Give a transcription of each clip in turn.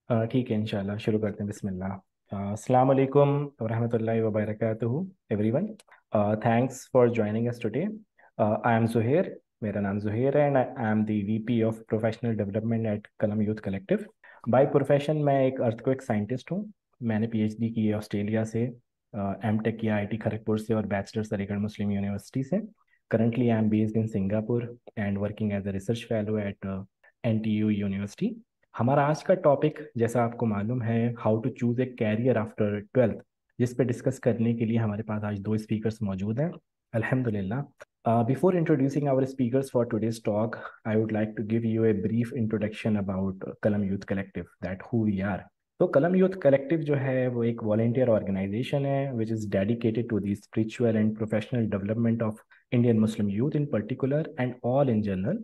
ठीक है, इंशाल्लाह शुरू करते हैं। बिस्मिल्लाह। अस्सलाम वालेकुम व रहमतुल्लाहि व बरकातुहू everyone. Thanks for joining us today. I am Zuhair. मेरा नाम ज़ुहैर है and I am the VP of professional development at Kalam youth collective. By profession मैं एक अर्थक्वेक साइंटिस्ट हूँ। मैंने पीएचडी की है ऑस्ट्रेलिया से, एमटेक किया आईआईटी खड़गपुर से और बैचलर्स अलीगढ़ मुस्लिम यूनिवर्सिटी से। Currently I am based in Singapore and working as a research fellow at NTU university. हमारा आज का टॉपिक, जैसा आपको मालूम है, how to choose a career after twelfth, जिस पे डिस्कस करने के लिए हमारे पास आज दो स्पीकर्स मौजूद हैं, अल्हम्दुलिल्लाह। Before introducing our speakers for today's talk, I would like to give you a brief introduction about Kalam youth collective, that who we are. तो कलम यूथ कलेक्टिव जो है वो एक वॉलेंटियर ऑर्गेनाइजेशन है which is dedicated to the spiritual and professional development of Indian Muslim youth in particular and all in general.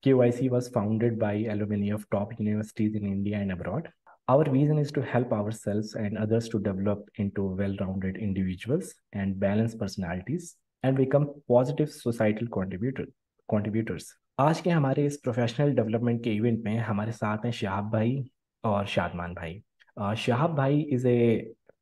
KYC was founded by alumni of top universities in India and abroad. Our vision is to help ourselves and others to develop into well-rounded individuals and balanced personalities and become positive societal contributors. आज के हमारे इस professional development के event में हमारे साथ हैं शहाब भाई और शादमान भाई। शहाब भाई is a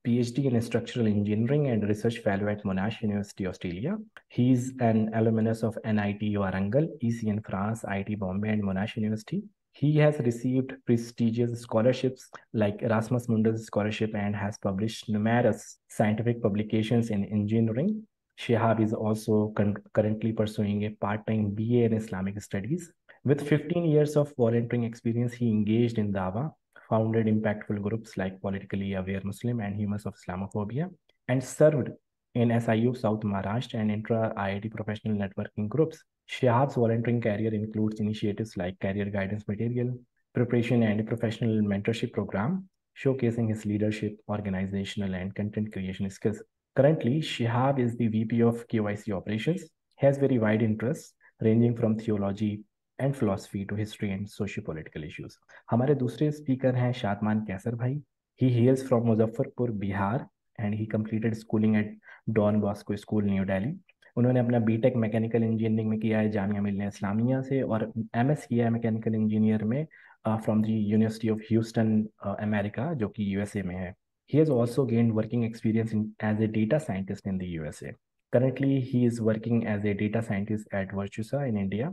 PhD in structural engineering and research fellow at Monash University, Australia. He is an alumnus of NIT Warangal, ECN France, IIT Bombay, and Monash University. He has received prestigious scholarships like Erasmus Mundus Scholarship and has published numerous scientific publications in engineering. Shihab is also currently pursuing a part-time BA in Islamic Studies. With 15 years of volunteering experience, he engaged in Dawa, founded impactful groups like Politically Aware Muslim and Humans of Islamophobia, and served in SIU South Maharashtra and intra-IIT professional networking groups. Shahab's volunteering career includes initiatives like career guidance material, preparation and professional mentorship program, showcasing his leadership, organizational, and content creation skills. Currently, Shihab is the VP of KYC operations. He has very wide interests ranging from theology and philosophy to history and socio-political issues. हमारे दूसरे speaker हैं शादमान कैसर भाई। He hails from Muzaffarpur Bihar and he completed schooling at Don Bosco school New Delhi. उन्होंने अपना BTech mechanical engineering में किया है जामिया मिल्लिया इस्लामिया से और एमएस किया है मैकेनिकल इंजीनियर में from the university of Houston America, जो कि यूएसए में है। He has also gained working experience as a data scientist in the USA. Currently, he is working as a data scientist at Virtusa in India.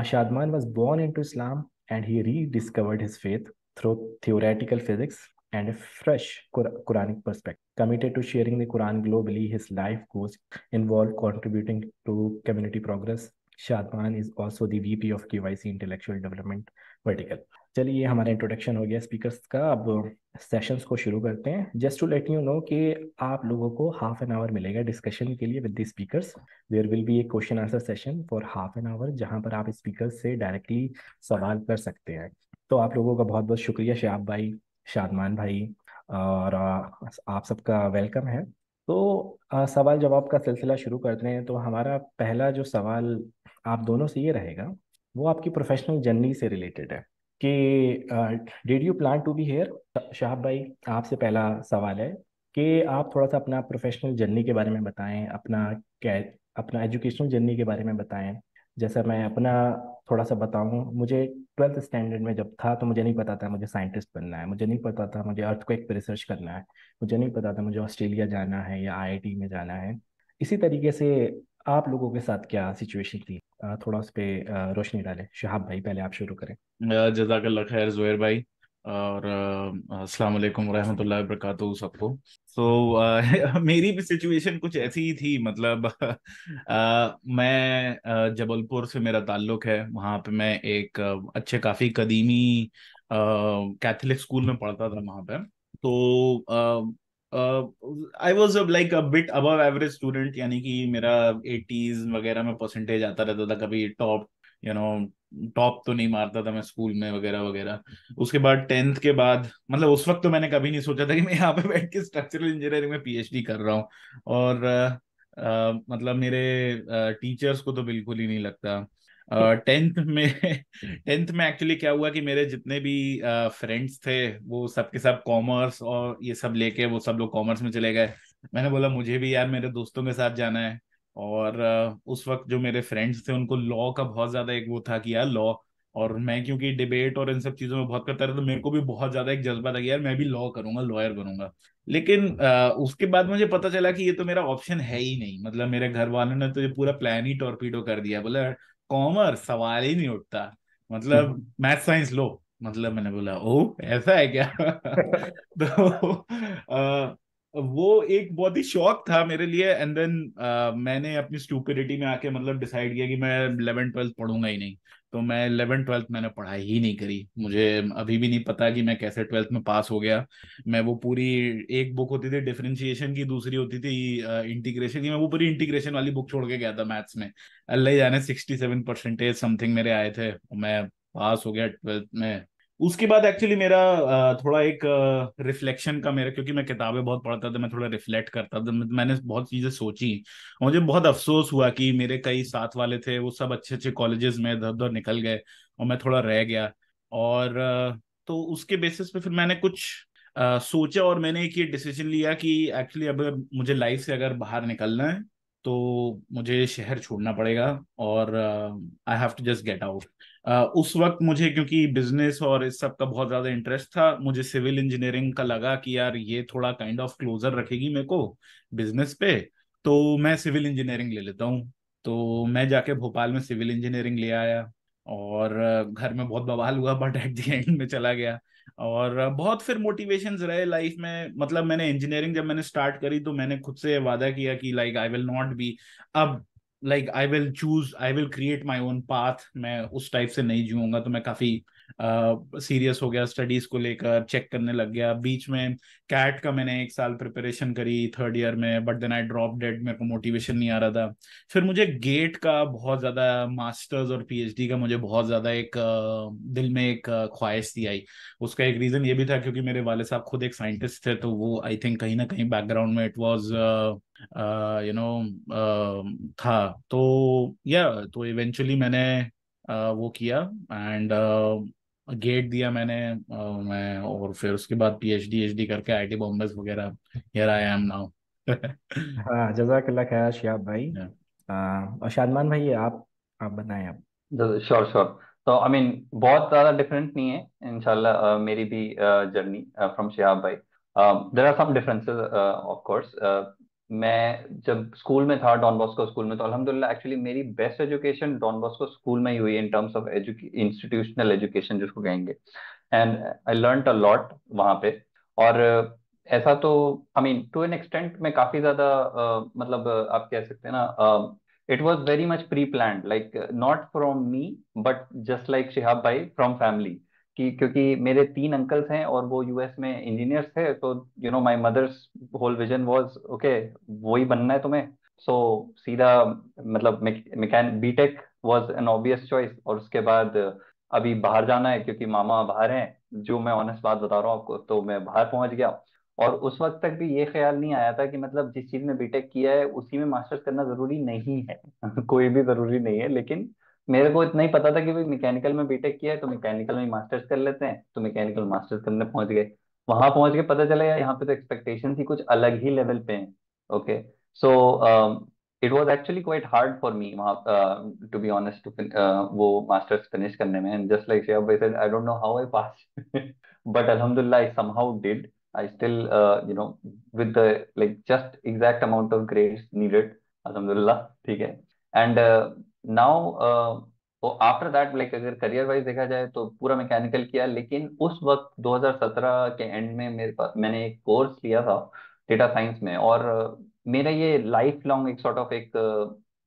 Shadman was born into Islam and he rediscovered his faith through theoretical physics and a fresh Quranic perspective. Committed to sharing the Quran globally, his life goals involve contributing to community progress. Shadman is also the VP of KYC Intellectual Development Vertical. चलिए, ये हमारा introduction हो गया speakers का। अब sessions को शुरू करते हैं। Just to let you know कि आप लोगों को हाफ एन आवर मिलेगा डिस्कशन के लिए with the speakers. There will be a question answer session for half an hour, जहां पर आप स्पीकर्स से डायरेक्टली सवाल कर सकते हैं। तो आप लोगों का बहुत बहुत शुक्रिया, शहाब भाई, शादमान भाई, और आप सबका वेलकम है। तो सवाल जवाब का सिलसिला शुरू करते हैं। तो हमारा पहला जो सवाल आप दोनों से ये रहेगा, वो आपकी प्रोफेशनल जर्नी से रिलेटेड है कि did you plan to be here. Shahab भाई, आपसे पहला सवाल है कि आप थोड़ा सा अपना प्रोफेशनल जर्नी के बारे में बताएं, अपना एजुकेशनल जर्नी के बारे में बताएं। जैसा मैं अपना थोड़ा सा बताऊं, मुझे ट्वेल्थ स्टैंडर्ड में जब था तो मुझे नहीं पता था मुझे साइंटिस्ट बनना है, मुझे नहीं पता था मुझे अर्थक्वेक पे रिसर्च करना है, मुझे नहीं पता था मुझे ऑस्ट्रेलिया जाना है या आईआईटी में जाना है। इसी तरीके से आप लोगों के साथ क्या सिचुएशन थी, थोड़ा उस पर रोशनी डालें। शहाब भाई, पहले आप शुरू करें। जजाकल्ला खैर जुबैर भाई। और अस्सलाम वालेकुम रहमतुल्लाहि व बरकातहू सबको। तो मेरी भी सिचुएशन कुछ ऐसी ही थी। मतलब मैं जबलपुर से मेरा ताल्लुक है। वहाँ पे मैं एक अच्छे काफ़ी कदीमी कैथोलिक स्कूल में पढ़ता था वहाँ पे। तो I was like a bit above average student, यानी कि मेरा 80s वगैरह में परसेंटेज आता रहता था। कभी टॉप, यू नो, टॉप तो नहीं मारता था मैं स्कूल में वगैरह वगैरह। उसके बाद टेंथ के बाद, मतलब उस वक्त तो मैंने कभी नहीं सोचा था कि मैं यहाँ पे बैठ के स्ट्रक्चरल इंजीनियरिंग में पीएचडी कर रहा हूँ। और मतलब मेरे टीचर्स को तो बिल्कुल ही नहीं लगता। टेंथ में टेंथ में एक्चुअली क्या हुआ कि मेरे जितने भी फ्रेंड्स थे वो सब के सब कॉमर्स और ये सब लेके वो सब लोग कॉमर्स में चले गए। मैंने बोला मुझे भी यार मेरे दोस्तों के साथ जाना है। और उस वक्त जो मेरे फ्रेंड्स थे उनको लॉ का बहुत ज्यादा एक वो था कि यार लॉ, और मैं क्योंकि डिबेट और इन सब चीजों में बहुत करता रहा, तो मेरे को भी बहुत ज्यादा एक जज्बा था कि यार मैं भी लॉ करूंगा, लॉयर बनूंगा। लेकिन उसके बाद मुझे पता चला कि ये तो मेरा ऑप्शन है ही नहीं। मतलब मेरे घर वालों ने तो ये पूरा प्लान ही टॉर्पीडो कर दिया, बोला कॉमर्स सवाल ही नहीं उठता, मतलब मैथ साइंस लो। मतलब मैंने बोला ओ ऐसा है क्या? तो वो एक बहुत ही शौक था मेरे लिए। एंड देन मैंने अपनी स्टूपिडिटी में आके मतलब डिसाइड किया कि मैं 11th 12th पढ़ूंगा ही नहीं। तो मैं 11th 12th मैंने पढ़ाई ही नहीं करी। मुझे अभी भी नहीं पता कि मैं कैसे 12th में पास हो गया। मैं वो पूरी, एक बुक होती थी डिफरेंशिएशन की, दूसरी होती थी इंटीग्रेशन की, मैं वो पूरी इंटीग्रेशन वाली बुक छोड़ के गया था मैथ्स में। अल्लाह ही जाने 67% समथिंग मेरे आए थे, मैं पास हो गया 12th में। उसके बाद एक्चुअली मेरा थोड़ा एक रिफ्लेक्शन का मेरा, क्योंकि मैं किताबें बहुत पढ़ता था, मैं थोड़ा रिफ्लेक्ट करता था, मैंने बहुत चीजें सोची। मुझे बहुत अफसोस हुआ कि मेरे कई साथ वाले थे वो सब अच्छे अच्छे कॉलेजेस में इधर उधर निकल गए और मैं थोड़ा रह गया। और तो उसके बेसिस पे फिर मैंने कुछ सोचा और मैंने एक ये डिसीजन लिया कि एक्चुअली अब मुझे लाइफ से अगर बाहर निकलना है तो मुझे शहर छोड़ना पड़ेगा, और I have to just get out. उस वक्त मुझे क्योंकि बिजनेस और इस सब का बहुत ज्यादा इंटरेस्ट था, मुझे सिविल इंजीनियरिंग का लगा कि यार ये थोड़ा काइंड ऑफ क्लोजर रखेगी मेरे को बिजनेस पे, तो मैं सिविल इंजीनियरिंग ले लेता हूँ। तो मैं जाके भोपाल में सिविल इंजीनियरिंग ले आया, और घर में बहुत बवाल हुआ बट एट द एंड में चला गया। और बहुत फिर मोटिवेशंस रहे लाइफ में। मतलब मैंने इंजीनियरिंग जब मैंने स्टार्ट करी तो मैंने खुद से वादा किया कि like I will not be, अब like I will choose, I will create my own path, मैं उस टाइप से नहीं जीऊंगा। तो मैं काफी सीरियस हो गया स्टडीज को लेकर, चेक करने लग गया। बीच में कैट का मैंने 1 साल प्रिपरेशन करी 3rd ईयर में, but then I dropped, मेरे को मोटिवेशन नहीं आ रहा था। फिर मुझे गेट का बहुत ज्यादा, मास्टर्स और पीएचडी का मुझे बहुत ज्यादा एक दिल में एक ख्वाहिश थी आई। उसका एक रीजन ये भी था क्योंकि मेरे वाले साहब खुद एक साइंटिस्ट थे, तो वो आई थिंक कहीं ना कहीं बैकग्राउंड में इट वाज यू नो था। तो या तो इवेंचुअली मैंने वो किया एंड गेट दिया मैंने, मैं, और फिर उसके बाद पीएचडी एचडी करके आईटी बॉम्बे वगैरह, हियर आई एम नाउ। हाँ, जजाकल्ला खैर शिहाब भाई। और शादमान भाई, आप बताएं आप। Sure sure. तो आई मीन बहुत ज़्यादा डिफरेंट नहीं है इंशाल्लाह, मेरी भी जर्नी फ्रॉम शिहाब भाई। There are some differences of course. मैं जब स्कूल में था, डॉन बॉस्को स्कूल में, तो अल्हम्दुलिल्लाह एक्चुअली मेरी best education Don Bosco school में ही हुई in terms of institutional education जिसको कहेंगे। And I learned a lot वहाँ पे। और ऐसा तो I mean to an extent मैं काफ़ी ज़्यादा मतलब आप कह सकते हैं ना, it was very much pre-planned, like not from me but just like Shihab भाई from family। कि क्योंकि मेरे 3 अंकल्स हैं और वो यूएस में इंजीनियर्स थे, तो you know my mother's whole vision was okay, वही बनना है तुम्हें। सो सीधा मतलब मैकेन BTech was an obvious choice. और उसके बाद अभी बाहर जाना है क्योंकि मामा बाहर हैं, जो मैं ऑनेस्ट बात बता रहा हूँ आपको, तो मैं बाहर पहुंच गया। और उस वक्त तक भी ये ख्याल नहीं आया था कि मतलब जिस चीज में बीटेक किया है उसी में मास्टर्स करना जरूरी नहीं है। कोई भी जरूरी नहीं है, लेकिन मेरे को इतना ही पता था कि भाई मैकेनिकल में बीटेक किया है तो मैकेनिकल में मास्टर्स कर लेते हैं, तो मैकेनिकल मास्टर्स करने पहुंच गए। वहां पहुंच के पता चला यार यहाँ पे तो एक्सपेक्टेशन ही कुछ अलग ही लेवल पे हैं। Okay. So it was actually quite hard for me वहाँ, टू बी ऑनेस्ट, वो मास्टर्स फिनिश करने में। एंड जस्ट लाइक शेयब भाई said, I don't know how I pass but अल्हम्दुलिल्लाह I somehow did. I still, with the like just exact amount of grades needed, alhamdulillah, ठीक है। And now, तो after that like अगर career wise देखा जाए तो पूरा मैकेनिकल किया, लेकिन उस वक्त 2017 के एंड में मेरे पास मैंने एक कोर्स लिया था डेटा साइंस में। और मेरा ये लाइफ लॉन्ग एक सॉर्ट ऑफ एक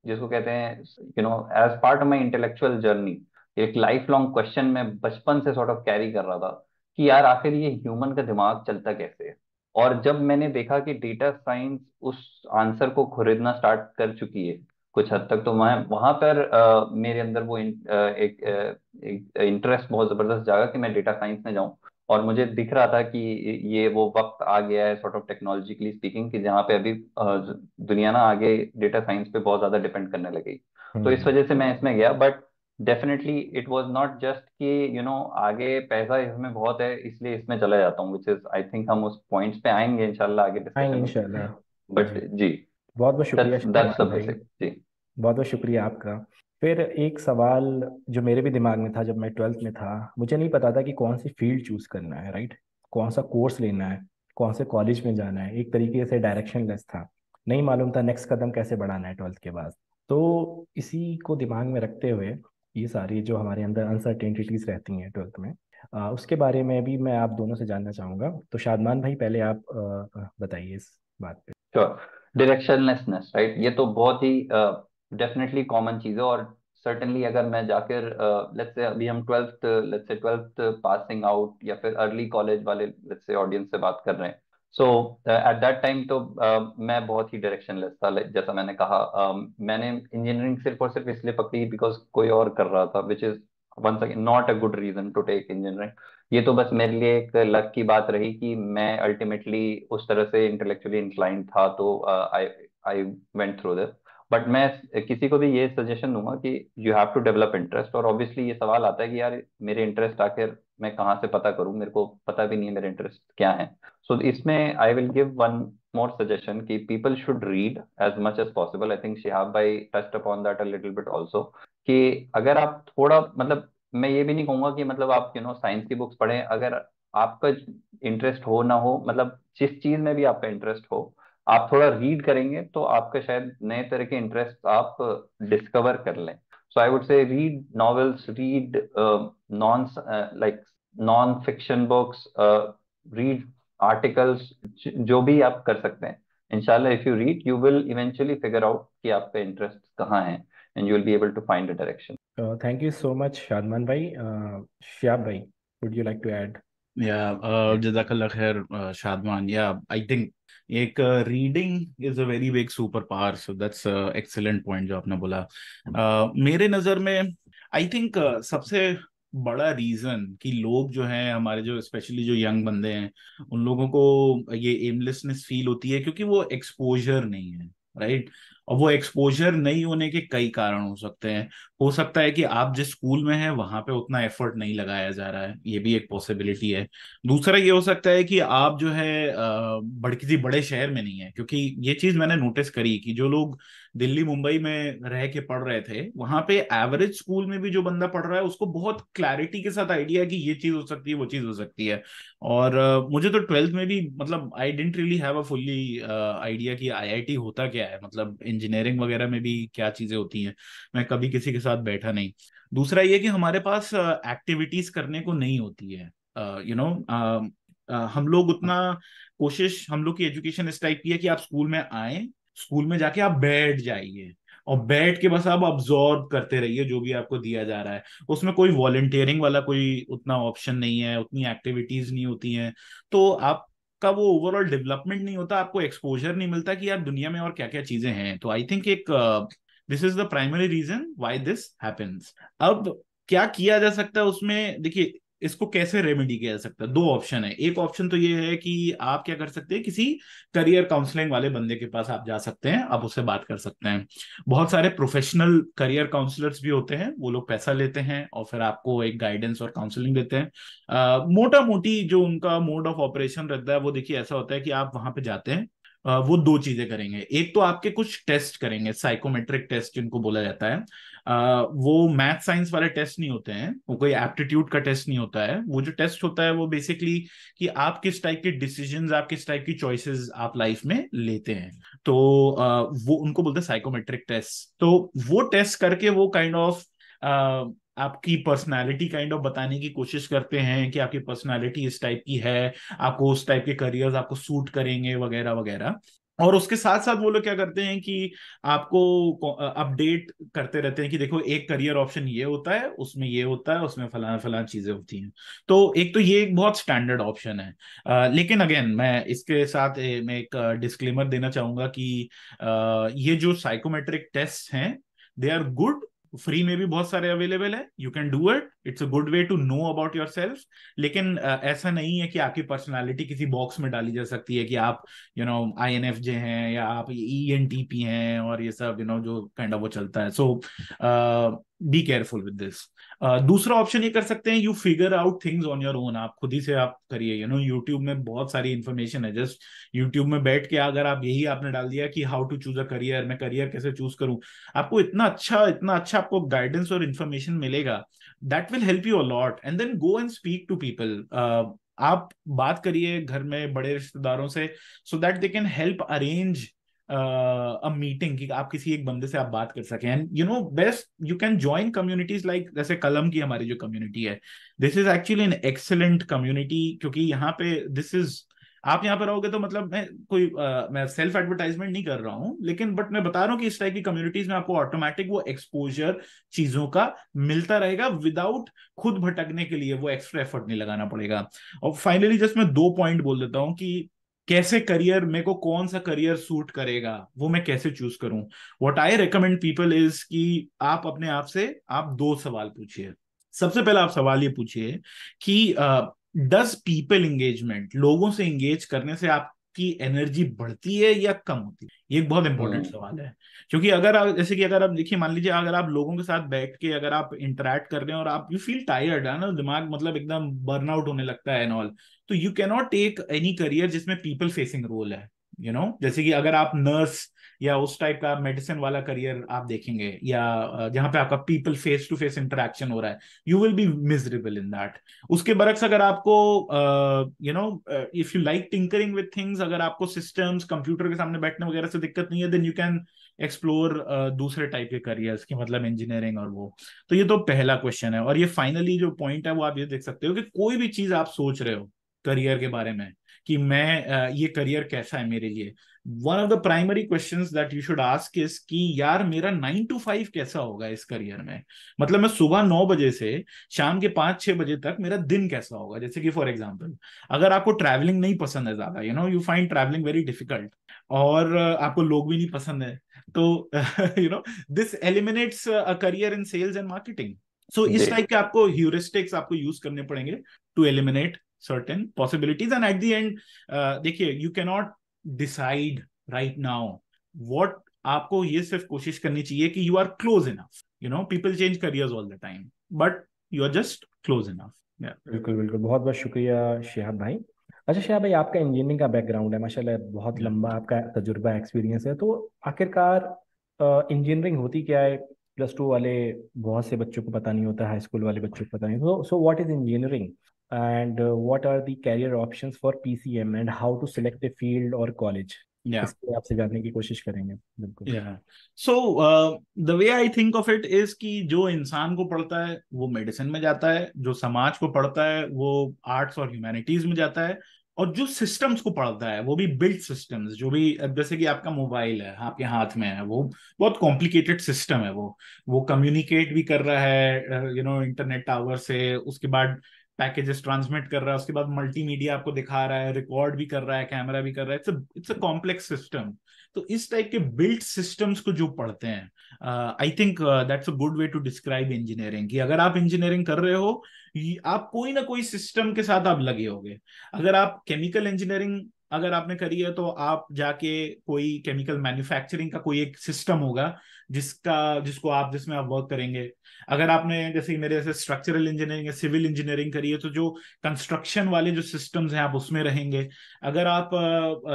जिसको कहते हैं as part of my intellectual journey, एक लाइफ लॉन्ग क्वेश्चन मैं बचपन से सॉर्ट ऑफ कैरी कर रहा था कि यार आखिर ये ह्यूमन का दिमाग चलता कैसे है। और जब मैंने देखा कि डेटा साइंस उस आंसर को खरीदना स्टार्ट कर चुकी है कुछ हद तक, तो मैं वहां पर मेरे अंदर वो एक इंटरेस्ट बहुत जबरदस्त जागा कि मैं डेटा साइंस में जाऊं। और मुझे दिख रहा था कि ये वो वक्त आ गया है सॉर्ट ऑफ टेक्नोलॉजिकली स्पीकिंग, कि जहाँ पे अभी दुनिया ना आगे डेटा साइंस पे बहुत ज्यादा डिपेंड करने लगी। तो इस हम्म। वजह से मैं इसमें गया। But definitely it was not just कि आगे पैसा इसमें बहुत है इसलिए इसमें चला जाता हूँ, विच इज आई थिंक हम उस पॉइंट्स पे आएंगे इंशाल्लाह आगे आएंगे डिस्कशन में। इंशाल्लाह। बट जी। जी, बहुत बहुत शुक्रिया दैट्स द शादमान भाई। बेसिक जी। बहुत बहुत शुक्रिया आपका। फिर एक सवाल जो मेरे भी दिमाग में था जब मैं ट्वेल्थ में था, मुझे नहीं पता था कि कौन सी फील्ड चूज करना है, राइट। कौन सा कोर्स लेना है, कौन से कॉलेज में जाना है, एक तरीके से डायरेक्शनलेस था। नहीं मालूम था नेक्स्ट कदम कैसे बढ़ाना है ट्वेल्थ के बाद। तो इसी को दिमाग में रखते हुए, ये सारी जो हमारे अंदर अनसर्टेनिटीज रहती हैं ट्वेल्थ में, उसके बारे में भी मैं आप दोनों से जानना चाहूँगा। तो शादमान भाई, पहले आप बताइए इस बात पे। श्योर। डायरेक्शनलेसनेस, राइट, ये तो बहुत ही डेफिनेटली कॉमन चीज है। और सर्टेनली अगर मैं जाकर लेट्स से अभी हम ट्वेल्थ पासिंग आउट या फिर अर्ली कॉलेज वाले लेट्स से ऑडियंस से बात कर रहे हैं। सो एट दैट टाइम तो मैं बहुत ही डायरेक्शनलेस था। जैसा मैंने कहा, मैंने इंजीनियरिंग सिर्फ और सिर्फ इसलिए पकड़ी बिकॉज कोई और कर रहा था, which is once again not a good reason to take engineering. ये तो बस मेरे लिए एक लक की बात रही कि मैं अल्टीमेटली उस तरह से इंटेलेक्चुअली इंक्लाइंड था, तो I I went through this. But मैं किसी को भी ये सजेशन दूंगा कि you have to develop interest. और ऑब्वियसली ये सवाल आता है कि यार मेरे इंटरेस्ट आखिर मैं कहाँ से पता करूँ, मेरे को पता भी नहीं है मेरे इंटरेस्ट क्या है। सो इसमें I will give one more suggestion कि people should read as much as possible. I think Shihab भाई touched upon that a little bit also, कि अगर आप थोड़ा मतलब, मैं ये भी नहीं कहूंगा कि मतलब आप साइंस की बुक्स पढ़ें। अगर आपका इंटरेस्ट हो ना हो, मतलब जिस चीज में भी आपका इंटरेस्ट हो, आप थोड़ा रीड करेंगे तो आपका शायद नए तरह के इंटरेस्ट आप डिस्कवर कर लें। So I would say read novels, read non like non fiction books, read articles, जो भी आप कर सकते हैं। इंशाल्लाह if you read you will eventually figure out कि आपका इंटरेस्ट कहाँ है, and you will be able to find a direction. Thank you so much Shadman भाई। शियाब भाई, would you like to add? या जज़ाकल्लाह खैर शादमान। या आई थिंक एक reading is a very big super power, so that's excellent point जो आपने बोला। मेरे नज़र में आई थिंक सबसे बड़ा रीजन कि लोग जो हैं हमारे, जो स्पेशली जो यंग बंदे हैं, उन लोगों को ये एमलेसनेस फील होती है क्योंकि वो एक्सपोजर नहीं है, राइट। और वो एक्सपोजर नहीं होने के कई कारण हो सकते हैं। हो सकता है कि आप जिस स्कूल में हैं वहां पे उतना एफर्ट नहीं लगाया जा रहा है, ये भी एक पॉसिबिलिटी है। दूसरा ये हो सकता है कि आप जो है किसी बड़े शहर में नहीं है, क्योंकि ये चीज मैंने नोटिस करी कि जो लोग दिल्ली मुंबई में रह के पढ़ रहे थे, वहां पे एवरेज स्कूल में भी जो बंदा पढ़ रहा है उसको बहुत क्लैरिटी के साथ आइडिया है कि ये चीज हो सकती है, वो चीज हो सकती है। और मुझे तो ट्वेल्थ में भी मतलब I didn't really have a fully idea कि आईआईटी होता क्या है, मतलब इंजीनियरिंग वगैरह में भी क्या चीजें होती हैं। मैं कभी किसी के साथ बैठा नहीं। दूसरा ये कि हमारे पास एक्टिविटीज करने को नहीं होती है। यू नो हम लोग उतना कोशिश, हम लोग की एजुकेशन इस टाइप की है कि आप स्कूल में आए, स्कूल में जाके आप बैठ जाइए और बैठ के बस आप ऑब्जॉर्व करते रहिए जो भी आपको दिया जा रहा है। उसमें कोई वॉलंटियरिंग वाला कोई उतना ऑप्शन नहीं है, उतनी एक्टिविटीज नहीं होती हैं। तो आप का वो ओवरऑल डेवलपमेंट नहीं होता, आपको एक्सपोजर नहीं मिलता कि यार दुनिया में और क्या क्या चीजें हैं। तो आई थिंक एक this is the primary reason why this happens. अब क्या किया जा सकता है उसमें, देखिए इसको कैसे रेमेडी किया जा सकता है। दो ऑप्शन है। एक ऑप्शन तो ये है कि आप क्या कर सकते हैं, किसी करियर काउंसलिंग वाले बंदे के पास आप जा सकते हैं, आप उससे बात कर सकते हैं। बहुत सारे प्रोफेशनल करियर काउंसलर्स भी होते हैं, वो लोग पैसा लेते हैं और फिर आपको एक गाइडेंस और काउंसलिंग देते हैं। मोटा मोटी जो उनका मोड ऑफ ऑपरेशन रहता है वो देखिए ऐसा होता है कि आप वहां पे जाते हैं, वो दो चीजें करेंगे। एक तो आपके कुछ टेस्ट करेंगे, साइकोमेट्रिक टेस्ट जिनको बोला जाता है। वो मैथ साइंस वाले टेस्ट नहीं होते हैं, वो कोई एप्टीट्यूड का टेस्ट नहीं होता है। वो जो टेस्ट होता है वो बेसिकली कि आप किस टाइप के डिसीजंस, आप किस टाइप की चॉइसेस आप लाइफ में लेते हैं। तो वो उनको बोलते हैं साइकोमेट्रिक टेस्ट। तो वो टेस्ट करके वो काइंड ऑफ आपकी पर्सनालिटी काइंड ऑफ बताने की कोशिश करते हैं कि आपकी पर्सनालिटी इस टाइप की है, आपको उस टाइप के करियर्स आपको सूट करेंगे वगैरह वगैरह। और उसके साथ साथ वो लोग क्या करते हैं कि आपको अपडेट करते रहते हैं कि देखो एक करियर ऑप्शन ये होता है, उसमें ये होता है, उसमें फलाना फलाना चीजें होती हैं। तो एक तो ये एक बहुत स्टैंडर्ड ऑप्शन है। लेकिन अगेन मैं इसके साथ मैं एक डिस्क्लेमर देना चाहूंगा कि ये जो साइकोमेट्रिक टेस्ट हैं, दे आर गुड। फ्री में भी बहुत सारे अवेलेबल है, you can do it. It's a good way to know about your self. लेकिन ऐसा नहीं है कि आपकी पर्सनालिटी किसी बॉक्स में डाली जा सकती है कि आप INFJ हैं या आप ENTP हैं और ये सब जो काइंड ऑफ वो चलता है। सो बी केयरफुल विद दिस। दूसरा ऑप्शन ये कर सकते हैं, you figure out things on your own. आप खुद ही से आप करिए। यूट्यूब में बहुत सारी इंफॉर्मेशन है। जस्ट यूट्यूब में बैठ के अगर आप यही आपने डाल दिया कि how to choose a career, मैं करियर कैसे चूज करूं, आपको इतना अच्छा आपको गाइडेंस और इन्फॉर्मेशन मिलेगा, that will help you a lot. And then go and speak to people. आप बात करिए घर में बड़े रिश्तेदारों से, so that they can help arrange a meeting, कि आप किसी एक बंदे से आप बात कर सकें। And best you can join communities like जैसे कलम की हमारी जो कम्युनिटी है, this is actually an excellent community. क्योंकि यहाँ पे दिस इज, आप यहाँ पे रहोगे तो मतलब मैं सेल्फ एडवर्टाइजमेंट नहीं कर रहा हूँ, लेकिन बट मैं बता रहा हूँ कि इस टाइप की कम्युनिटीज में आपको ऑटोमेटिक वो एक्सपोजर चीजों का मिलता रहेगा विदाउट खुद भटकने के लिए वो एक्स्ट्रा एफर्ट नहीं लगाना पड़ेगा। और फाइनली जस्ट मैं 2 पॉइंट बोल देता हूँ कि कैसे करियर, मेरे को कौन सा करियर सूट करेगा, वो मैं कैसे चूज करूं। What I recommend people is कि आप अपने आप से आप 2 सवाल पूछिए। सबसे पहला आप सवाल ये पूछिए कि डज पीपल एंगेजमेंट, लोगों से एंगेज करने से आपकी एनर्जी बढ़ती है या कम होती है? ये एक बहुत इंपॉर्टेंट सवाल है। क्योंकि अगर आप जैसे कि अगर आप देखिए, मान लीजिए अगर आप लोगों के साथ बैठ के अगर आप इंटरेक्ट कर रहे हैं और आप यू फील टायर्ड है ना, दिमाग मतलब एकदम बर्नआउट होने लगता है एंड ऑल, तो you can not take any career जिसमें पीपल फेसिंग रोल है। जैसे कि अगर आप नर्स या उस टाइप का मेडिसिन वाला करियर आप देखेंगे, या जहां पे आपका people face to face interaction हो रहा है, you will be miserable in that. उसके बरक्स अगर आपको if you like tinkering with things, अगर आपको सिस्टम्स कंप्यूटर के सामने बैठने वगैरह से दिक्कत नहीं है, देन यू कैन एक्सप्लोर दूसरे टाइप के करियर्स की, मतलब इंजीनियरिंग और वो। तो ये तो पहला क्वेश्चन है। और ये फाइनली जो पॉइंट है वो आप ये देख सकते हो कि कोई भी चीज आप सोच रहे हो करियर के बारे में कि मैं ये करियर कैसा है मेरे लिए, one of the primary questions that you should ask is कि यार मेरा 9 to 5 कैसा होगा इस करियर में। मतलब मैं सुबह 9 बजे से शाम के 5-6 बजे तक मेरा दिन कैसा होगा। जैसे कि फॉर एग्जाम्पल, अगर आपको ट्रैवलिंग नहीं पसंद है ज्यादा, you find travelling very difficult, और आपको लोग भी नहीं पसंद है, तो this eliminates a career in sales and marketing. So जी। इस टाइप के आपको ह्यूरिस्टिक्स आपको यूज करने पड़ेंगे to eliminate certain possibilities, and at the end देखिए, you cannot decide right now what, आपको ये सिर्फ कोशिश करनी चाहिए कि you are close enough, people change careers all the time, but you are just close enough. Yeah. बिल्कुल बिल्कुल, बहुत बहुत शुक्रिया शिहाब भाई। अच्छा शिहाब भाई, आपका इंजीनियरिंग का बैकग्राउंड है माशाल्लाह, बहुत Yeah. लंबा आपका तजुर्बा एक्सपीरियंस है। तो आखिरकार इंजीनियरिंग होती क्या है? +2 वाले बहुत से बच्चों को पता नहीं होता, हाई स्कूल वाले बच्चों को पता नहीं। So what is engineering and what are the career options for PCM and how to select a field और कॉलेज? Yeah. इसको आपसे जानने की कोशिश करेंगे। बिल्कुल। Yeah. So the way I think of it is कि जो इंसान को पढ़ता है वो मेडिसिन में जाता है, जो समाज को पढ़ता है वो आर्ट्स और ह्यूमैनिटीज में जाता है, और जो सिस्टम्स को पढ़ता है वो भी बिल्ट सिस्टम्स, जो भी जैसे कि आपका मोबाइल है आपके हाथ में है, वो बहुत कॉम्प्लिकेटेड सिस्टम है। वो कम्युनिकेट भी कर रहा है इंटरनेट टावर से, उसके बाद पैकेजेस ट्रांसमिट कर रहा है, उसके बाद मल्टीमीडिया आपको दिखा रहा है, रिकॉर्ड भी कर रहा है, कैमरा भी कर रहा है। It's a complex system. तो इस टाइप के बिल्ट सिस्टम्स को जो पढ़ते हैं, I think that's a good way to describe engineering. कि अगर आप इंजीनियरिंग कर रहे हो, आप कोई ना कोई सिस्टम के साथ आप लगे होगे। अगर आप केमिकल इंजीनियरिंग अगर आपने करी है, तो आप जाके कोई केमिकल मैन्युफैक्चरिंग का कोई एक सिस्टम होगा जिसमें आप वर्क करेंगे। अगर आपने जैसे मेरे जैसे स्ट्रक्चरल इंजीनियरिंग या सिविल इंजीनियरिंग करी है, तो जो कंस्ट्रक्शन वाले जो सिस्टम्स हैं आप उसमें रहेंगे। अगर आप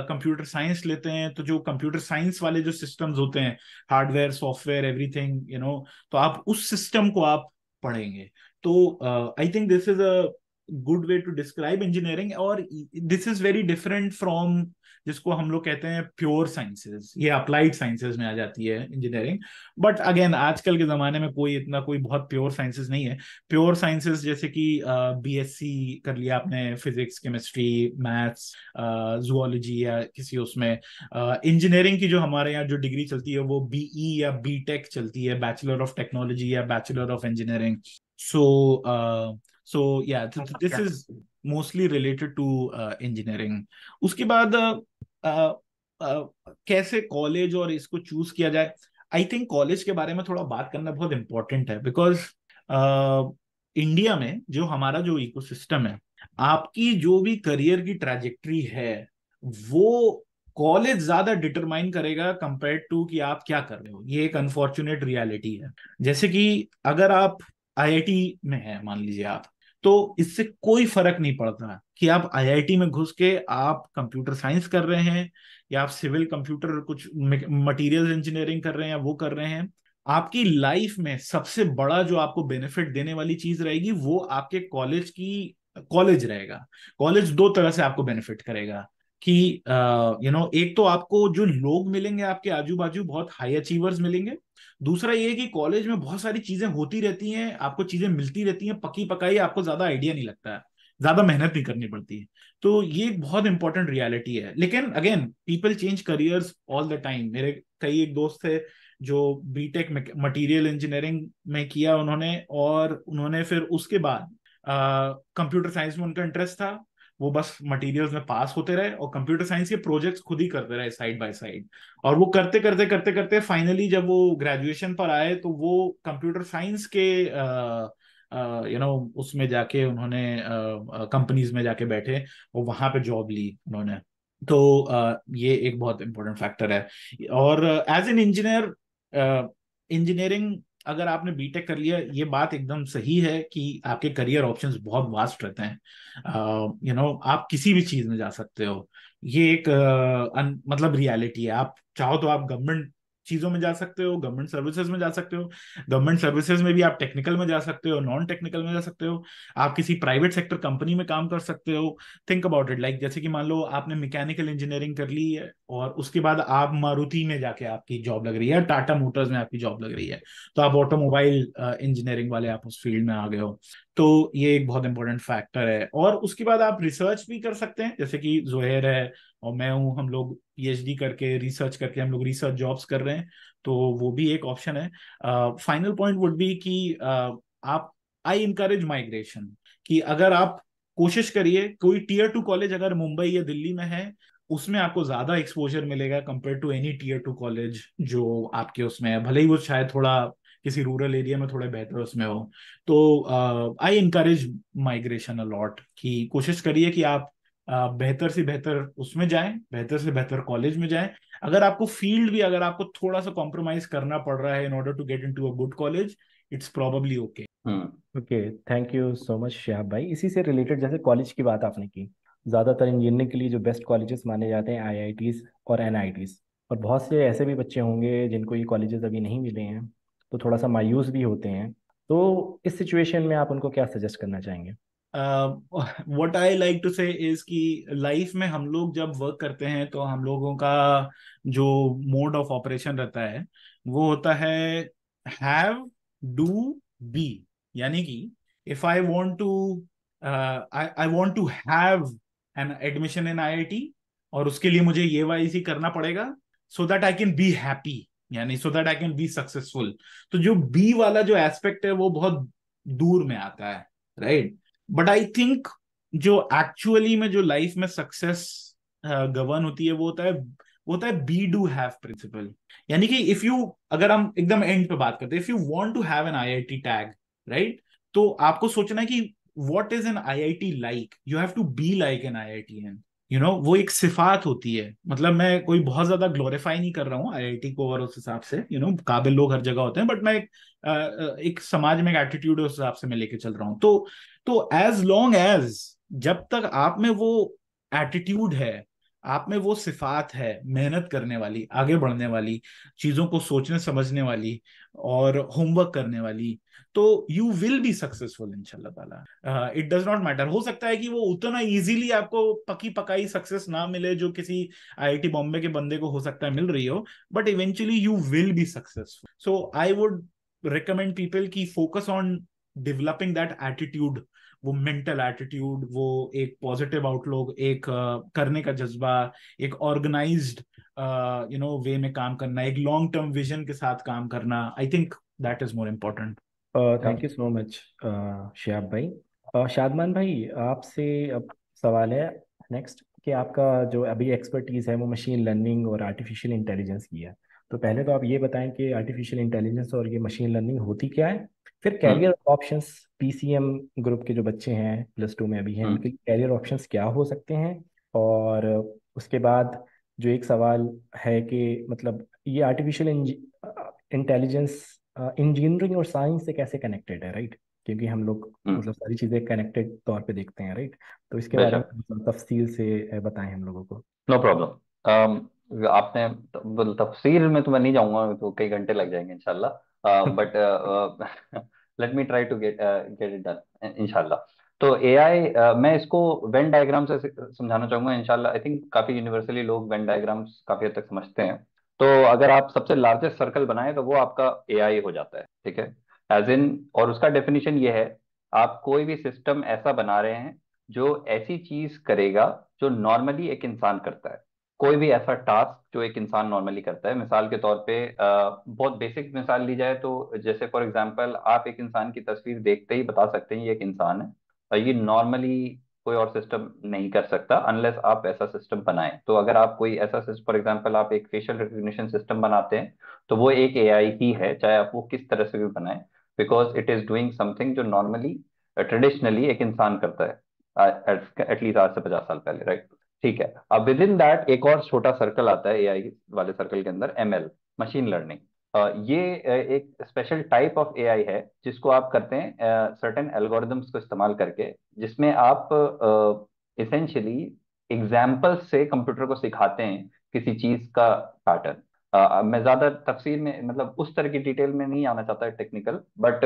कंप्यूटर साइंस लेते हैं, तो जो कंप्यूटर साइंस वाले जो सिस्टम्स होते हैं, हार्डवेयर सॉफ्टवेयर एवरीथिंग, तो आप उस सिस्टम को आप पढ़ेंगे। तो I think this is a good way to describe engineering. और this is very different from जिसको हम लोग कहते हैं प्योर साइंसेज, ये अप्लाइड साइंसेज में आ जाती है इंजीनियरिंग। बट अगेन आजकल के जमाने में कोई बहुत प्योर साइंसेज नहीं है। प्योर साइंसेज जैसे कि BSc कर लिया आपने, फिजिक्स केमिस्ट्री मैथ्स जूलॉजी या किसी उसमें। इंजीनियरिंग की जो हमारे यहाँ जो डिग्री चलती है वो BE या BTech चलती है, बैचलर ऑफ टेक्नोलॉजी या बैचलर ऑफ इंजीनियरिंग। सो या this is mostly related to engineering. उसके बाद कैसे कॉलेज और इसको चूज किया जाए, आई थिंक कॉलेज के बारे में थोड़ा बात करना बहुत इंपॉर्टेंट है। बिकॉज इंडिया में जो हमारा जो इकोसिस्टम है, आपकी जो भी करियर की ट्रैजेक्टरी है, वो कॉलेज ज्यादा डिटरमाइन करेगा कंपेयर टू कि आप क्या कर रहे हो। ये एक अनफॉर्चुनेट रियलिटी है। जैसे कि अगर आप आईआईटी में हैं, मान लीजिए आप, तो इससे कोई फर्क नहीं पड़ता कि आप आईआईटी में घुस के आप कंप्यूटर साइंस कर रहे हैं या आप सिविल कंप्यूटर कुछ मटेरियल इंजीनियरिंग कर रहे हैं या वो कर रहे हैं। आपकी लाइफ में सबसे बड़ा जो आपको बेनिफिट देने वाली चीज रहेगी वो आपके कॉलेज रहेगा। कॉलेज दो तरह से आपको बेनिफिट करेगा कि एक तो आपको जो लोग मिलेंगे आपके आजू बाजू, बहुत हाई अचीवर्स मिलेंगे। दूसरा ये है कि कॉलेज में बहुत सारी चीजें होती रहती हैं, आपको चीजें मिलती रहती हैं पक्की पकाई, आपको ज्यादा आइडिया नहीं लगता है, ज्यादा मेहनत नहीं करनी पड़ती है। तो ये एक बहुत इंपॉर्टेंट रियलिटी है। लेकिन again, people change careers all the time. मेरे कई एक दोस्त थे जो बीटेक मटेरियल इंजीनियरिंग में किया उन्होंने, और उन्होंने फिर उसके बाद कंप्यूटर साइंस में उनका इंटरेस्ट था। वो बस मटेरियल्स में पास होते रहे और कंप्यूटर साइंस के प्रोजेक्ट्स खुद ही करते रहे साइड बाय साइड। और वो करते करते करते करते फाइनली जब वो ग्रेजुएशन पर आए तो वो कंप्यूटर साइंस के उसमें जाके उन्होंने कंपनीज में जाके बैठे और वहां पे जॉब ली उन्होंने। तो ये एक बहुत इंपॉर्टेंट फैक्टर है। और एज एन इंजीनियर, इंजीनियरिंग अगर आपने बीटेक कर लिया, ये बात एकदम सही है कि आपके करियर ऑप्शंस बहुत वास्ट रहते हैं। आप किसी भी चीज में जा सकते हो। ये एक मतलब रियलिटी है। आप चाहो तो आप गवर्नमेंट चीजों में जा सकते हो, गवर्नमेंट सर्विसेज में जा सकते हो। गवर्नमेंट सर्विसेज में भी आप टेक्निकल में जा सकते हो, नॉन टेक्निकल में जा सकते हो। आप किसी प्राइवेट सेक्टर कंपनी में काम कर सकते हो। थिंक अबाउट इट, लाइक जैसे कि मान लो आपने मैकेनिकल इंजीनियरिंग कर ली है और उसके बाद आप मारुति में जाके आपकी जॉब लग रही है, टाटा मोटर्स में आपकी जॉब लग रही है, तो आप ऑटोमोबाइल इंजीनियरिंग वाले आप उस फील्ड में आ गए हो। तो ये एक बहुत इंपॉर्टेंट फैक्टर है। और उसके बाद आप रिसर्च भी कर सकते हैं, जैसे कि जोहेर है और मैं हूँ, हम लोग पीएचडी करके रिसर्च करके हम लोग रिसर्च जॉब्स कर रहे हैं। तो वो भी एक ऑप्शन है। फाइनल पॉइंट वुड बी कि आप आई इनकरेज माइग्रेशन, कि अगर आप कोशिश करिए, कोई टीयर 2 कॉलेज अगर मुंबई या दिल्ली में है, उसमें आपको ज्यादा एक्सपोजर मिलेगा compare to any tier 2 college जो आपके उसमें है, भले ही वो शायद थोड़ा किसी रूरल एरिया में थोड़े बेहतर उसमें हो। तो आई इनकरेज माइग्रेशन अलॉट, कि कोशिश करिए कि आप बेहतर से बेहतर उसमें जाएं, बेहतर से बेहतर कॉलेज में जाएं। अगर आपको फील्ड भी, अगर आपको थोड़ा सा कॉम्प्रोमाइज करना पड़ रहा है in order to get into a good college, it's probably okay. Okay, thank you so much Shihab भाई। इसी से रिलेटेड जैसे कॉलेज की बात आपने की, ज़्यादातर इंजीनियरिंग के लिए जो बेस्ट कॉलेजेस माने जाते हैं आईआईटीज़ और एनआईटीज़। और बहुत से ऐसे भी बच्चे होंगे जिनको ये कॉलेजेस अभी नहीं मिले हैं, तो थोड़ा सा मायूस भी होते हैं। तो इस सिचुएशन में आप उनको क्या सजेस्ट करना चाहेंगे? व्हाट आई लाइक टू से इज कि लाइफ में हम लोग जब वर्क करते हैं तो हम लोगों का जो मोड ऑफ ऑपरेशन रहता है वो होता है हैव, डू, बी। यानी कि if I want to I want to have an admission in IIT, और उसके लिए मुझे ये वाई करना पड़ेगा so that I can be happy, यानी so that I can be successful. तो जो बी वाला जो एस्पेक्ट है वो बहुत दूर में आता है, राइट? बट आई थिंक जो एक्चुअली में जो लाइफ में सक्सेस गवर्न होती है वो होता है बी डू हैव प्रिंसिपल। यानी कि इफ यू, अगर हम एकदम एंड पे बात करते हैं, if you want to have an IIT tag, right, तो आपको सोचना है कि what is an IIT like, you have to be like an IITian. वो एक सिफात होती है। मतलब मैं कोई बहुत ज्यादा ग्लोरीफाई नहीं कर रहा हूँ आईआईटी को, और उस हिसाब से काबिल लोग हर जगह होते हैं, बट मैं एक समाज में एक एटीट्यूड है, उस हिसाब से मैं लेके चल रहा हूँ। तो एज लॉन्ग एज, जब तक आप में वो एटीट्यूड है, आप में वो सिफात है मेहनत करने वाली, आगे बढ़ने वाली, चीजों को सोचने समझने वाली और होमवर्क करने वाली, तो यू विल बी सक्सेसफुल इंशाल्लाह ताला। इट डज नॉट मैटर, हो सकता है कि वो उतना इजीली आपको पकी पकाई सक्सेस ना मिले जो किसी आईआईटी बॉम्बे के बंदे को हो सकता है मिल रही हो, but eventually you will be successful. So I would recommend people की focus on developing that attitude, वो मेंटल एटीट्यूड, वो एक पॉजिटिव आउटलुक, एक करने का जज्बा, एक ऑर्गेनाइज्ड वे में काम करना, एक लॉन्ग टर्म विजन के साथ काम करना। I think that is more important. Thank you so much Shihab भाई। शादमान भाई, आपसे अब सवाल है नेक्स्ट, कि आपका जो अभी एक्सपर्टीज़ है वो मशीन लर्निंग और आर्टिफिशियल इंटेलिजेंस की है। तो पहले तो आप ये बताएं कि आर्टिफिशियल इंटेलिजेंस और ये मशीन लर्निंग होती क्या है, फिर कैरियर ऑप्शंस, पीसीएम ग्रुप के जो बच्चे हैं +2 में अभी हैं, हम्म उनके कैरियर ऑप्शंस क्या हो सकते हैं। और उसके बाद जो एक सवाल है कि मतलब ये आर्टिफिशियल इंटेलिजेंस इंजीनियरिंग और साइंस से कैसे कनेक्टेड है, राइट? क्योंकि हम लोग हम्म। मतलब सारी चीज़ें कनेक्टेड तौर पे देखते हैं, राइट? तो इसके बारे में बेशक। मतलब तफसील से बताएं हम लोगों को। No problem. आपने तफसील में तो मैं नहीं जाऊंगा, तो कई घंटे लग जाएंगे इंशाल्लाह, but let me try to get get it done इंशाल्लाह। तो एआई, मैं इसको वेन डायग्राम से समझाना चाहूंगा इंशाल्लाह। आई थिंक काफी यूनिवर्सली लोग वेन डायग्राम्स काफी हद तक समझते हैं। तो अगर आप सबसे लार्जेस्ट सर्कल बनाए तो वो आपका एआई हो जाता है, ठीक है, एज इन। और उसका डेफिनेशन ये है, आप कोई भी सिस्टम ऐसा बना रहे हैं जो ऐसी चीज करेगा जो नॉर्मली एक इंसान करता है। कोई भी ऐसा टास्क जो एक इंसान नॉर्मली करता है। मिसाल के तौर पे बहुत बेसिक मिसाल ली जाए तो जैसे फॉर एग्जांपल आप एक इंसान की तस्वीर देखते ही बता सकते हैं ये एक इंसान है। और ये नॉर्मली कोई और सिस्टम नहीं कर सकता अनलेस आप ऐसा सिस्टम बनाएं। तो अगर आप कोई ऐसा सिस्टम, फॉर एग्जांपल आप एक फेशियल रिकग्निशन सिस्टम बनाते हैं, तो वो एक एआई ही है, चाहे आप वो किस तरह से भी बनाएं, because it is doing something जो नॉर्मली ट्रेडिशनली एक इंसान करता है, एटलीस्ट आज से 50 साल पहले, राइट? ठीक है। अब विद इन दैट एक और छोटा सर्कल आता है एआई वाले सर्कल के अंदर, एमएल, मशीन लर्निंग। ये एक स्पेशल टाइप ऑफ एआई है जिसको आप करते हैं सर्टेन एल्गोरिदम्स को इस्तेमाल करके, जिसमें आप इसेंशियली एग्जाम्पल से कंप्यूटर को सिखाते हैं किसी चीज का पैटर्न। मैं ज्यादा तफसील में, मतलब उस तरह की डिटेल में नहीं आना चाहता टेक्निकल, बट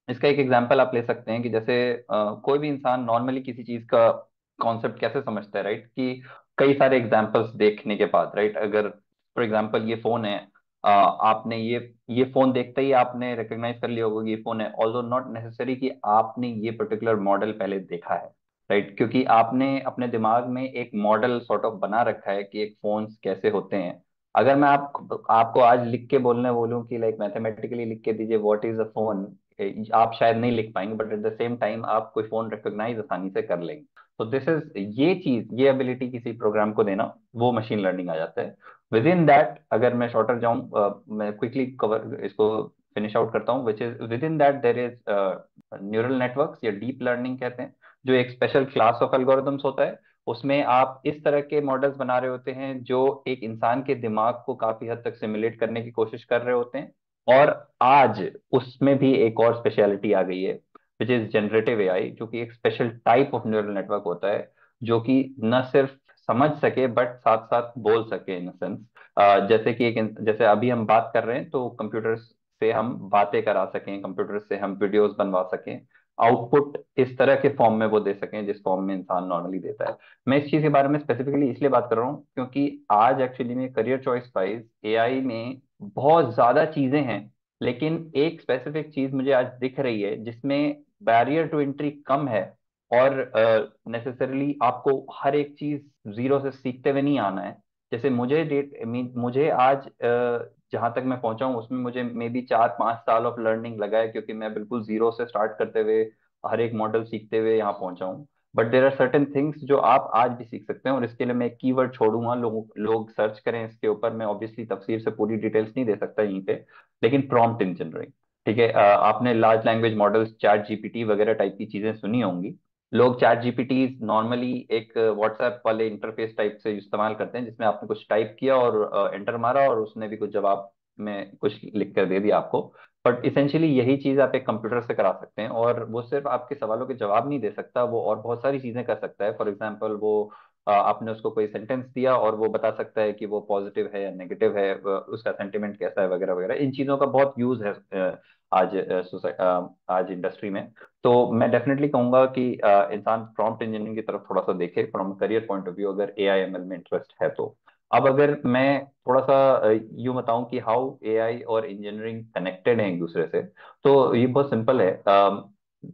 इसका एक एग्जांपल आप ले सकते हैं कि जैसे कोई भी इंसान नॉर्मली किसी चीज का कॉन्सेप्ट कैसे समझता है, राइट? कि कई सारे एग्जांपल्स देखने के बाद, राइट? अगर फॉर एग्जांपल ये फोन है, आपने ये फोन देखते ही आपने रिकॉग्नाइज कर लिया होगा कि ये फोन है, ऑल्दो नॉट नेसेसरी कि आपने ये पर्टिकुलर मॉडल पहले देखा है, राइट? क्योंकि आपने अपने दिमाग में एक मॉडल सॉर्ट ऑफ बना रखा है कि एक फोन कैसे होते हैं। अगर मैं आपको आज लिख के बोलूं कि लाइक मैथमेटिकली लिख के दीजिए व्हाट इज अ फोन, आप शायद नहीं लिख पाएंगे, but at the same time आप कोई फोन रिकॉग्नाइज आसानी से कर लेंगे। तो दिस इज, ये चीज, ये एबिलिटी किसी प्रोग्राम को देना, वो मशीन लर्निंग आ जाता है। विद इन दैट, अगर मैं शॉर्टर जाऊं, मैं क्विकली कवर इसको फिनिश आउट करता हूँ, which is with in that there is neural networks या डीप लर्निंग कहते हैं, जो एक स्पेशल क्लास ऑफ एल्गोरिदम्स होता है। उसमें आप इस तरह के मॉडल्स बना रहे होते हैं जो एक इंसान के दिमाग को काफी हद तक सिमुलेट करने की कोशिश कर रहे होते हैं। और आज उसमें भी एक और स्पेशलिटी आ गई है, विच इज जनरेटिव एआई, जो कि एक special type of neural network होता है जो कि न सिर्फ समझ सके बट साथ साथ बोल सके, इन सेंस। जैसे कि जैसे अभी हम बात कर रहे हैं तो कंप्यूटर से हम बातें करा सकें, कंप्यूटर से हम वीडियोस बनवा सकें, आउटपुट इस तरह के फॉर्म में वो दे सकें जिस फॉर्म में इंसान नॉर्मली देता है। मैं इस चीज के बारे में स्पेसिफिकली इसलिए बात कर रहा हूँ क्योंकि आज एक्चुअली में करियर चॉइस वाइज एआई में बहुत ज्यादा चीजें हैं, लेकिन एक स्पेसिफिक चीज मुझे आज दिख रही है जिसमें बैरियर टू एंट्री कम है। और नेसेसरली आपको हर एक चीज जीरो से सीखते हुए नहीं आना है। जैसे मुझे आज जहां तक मैं पहुंचा हूँ उसमें मुझे मे बी 4-5 साल ऑफ लर्निंग लगा है, क्योंकि मैं बिल्कुल जीरो से स्टार्ट करते हुए हर एक मॉडल सीखते हुए यहाँ पहुंचा हूँ। But there are certain things जो आप आज भी सीख सकते हैं, और इसके लिए मैं एक कीवर्ड छोड़ूंगा, लोग सर्च करें इसके ऊपर। मैं ऑब्वियसली तफसीर से पूरी डिटेल्स नहीं दे सकता यहीं पे, लेकिन प्रॉम्प्ट इंजीनियरिंग, ठीक है। आपने large language models, chat GPT वगैरह टाइप की चीजें सुनी होंगी। लोग चैट जीपीटी नॉर्मली एक व्हाट्सएप वाले इंटरफेस टाइप से इस्तेमाल करते हैं, जिसमें आपने कुछ टाइप किया और एंटर मारा और उसने भी कुछ जवाब में कुछ लिख कर दे दिया आपको। बट इसेंशियली यही चीज आप एक कंप्यूटर से करा सकते हैं, और वो सिर्फ आपके सवालों के जवाब नहीं दे सकता, वो और बहुत सारी चीजें कर सकता है। फॉर एग्जाम्पल वो आपने उसको कोई सेंटेंस दिया और वो बता सकता है कि वो पॉजिटिव है या नेगेटिव है, उसका सेंटिमेंट कैसा है वगैरह वगैरह। इन चीजों का बहुत यूज है आज आज इंडस्ट्री में। तो मैं डेफिनेटली कहूंगा कि इंसान प्रॉम्प्ट इंजीनियरिंग की तरफ थोड़ा सा देखे from career point of view, अगर एआई एमएल में इंटरेस्ट है तो। अब अगर मैं थोड़ा सा यूं बताऊं कि हाउ एआई और इंजीनियरिंग कनेक्टेड है एक दूसरे से, तो ये बहुत सिंपल है।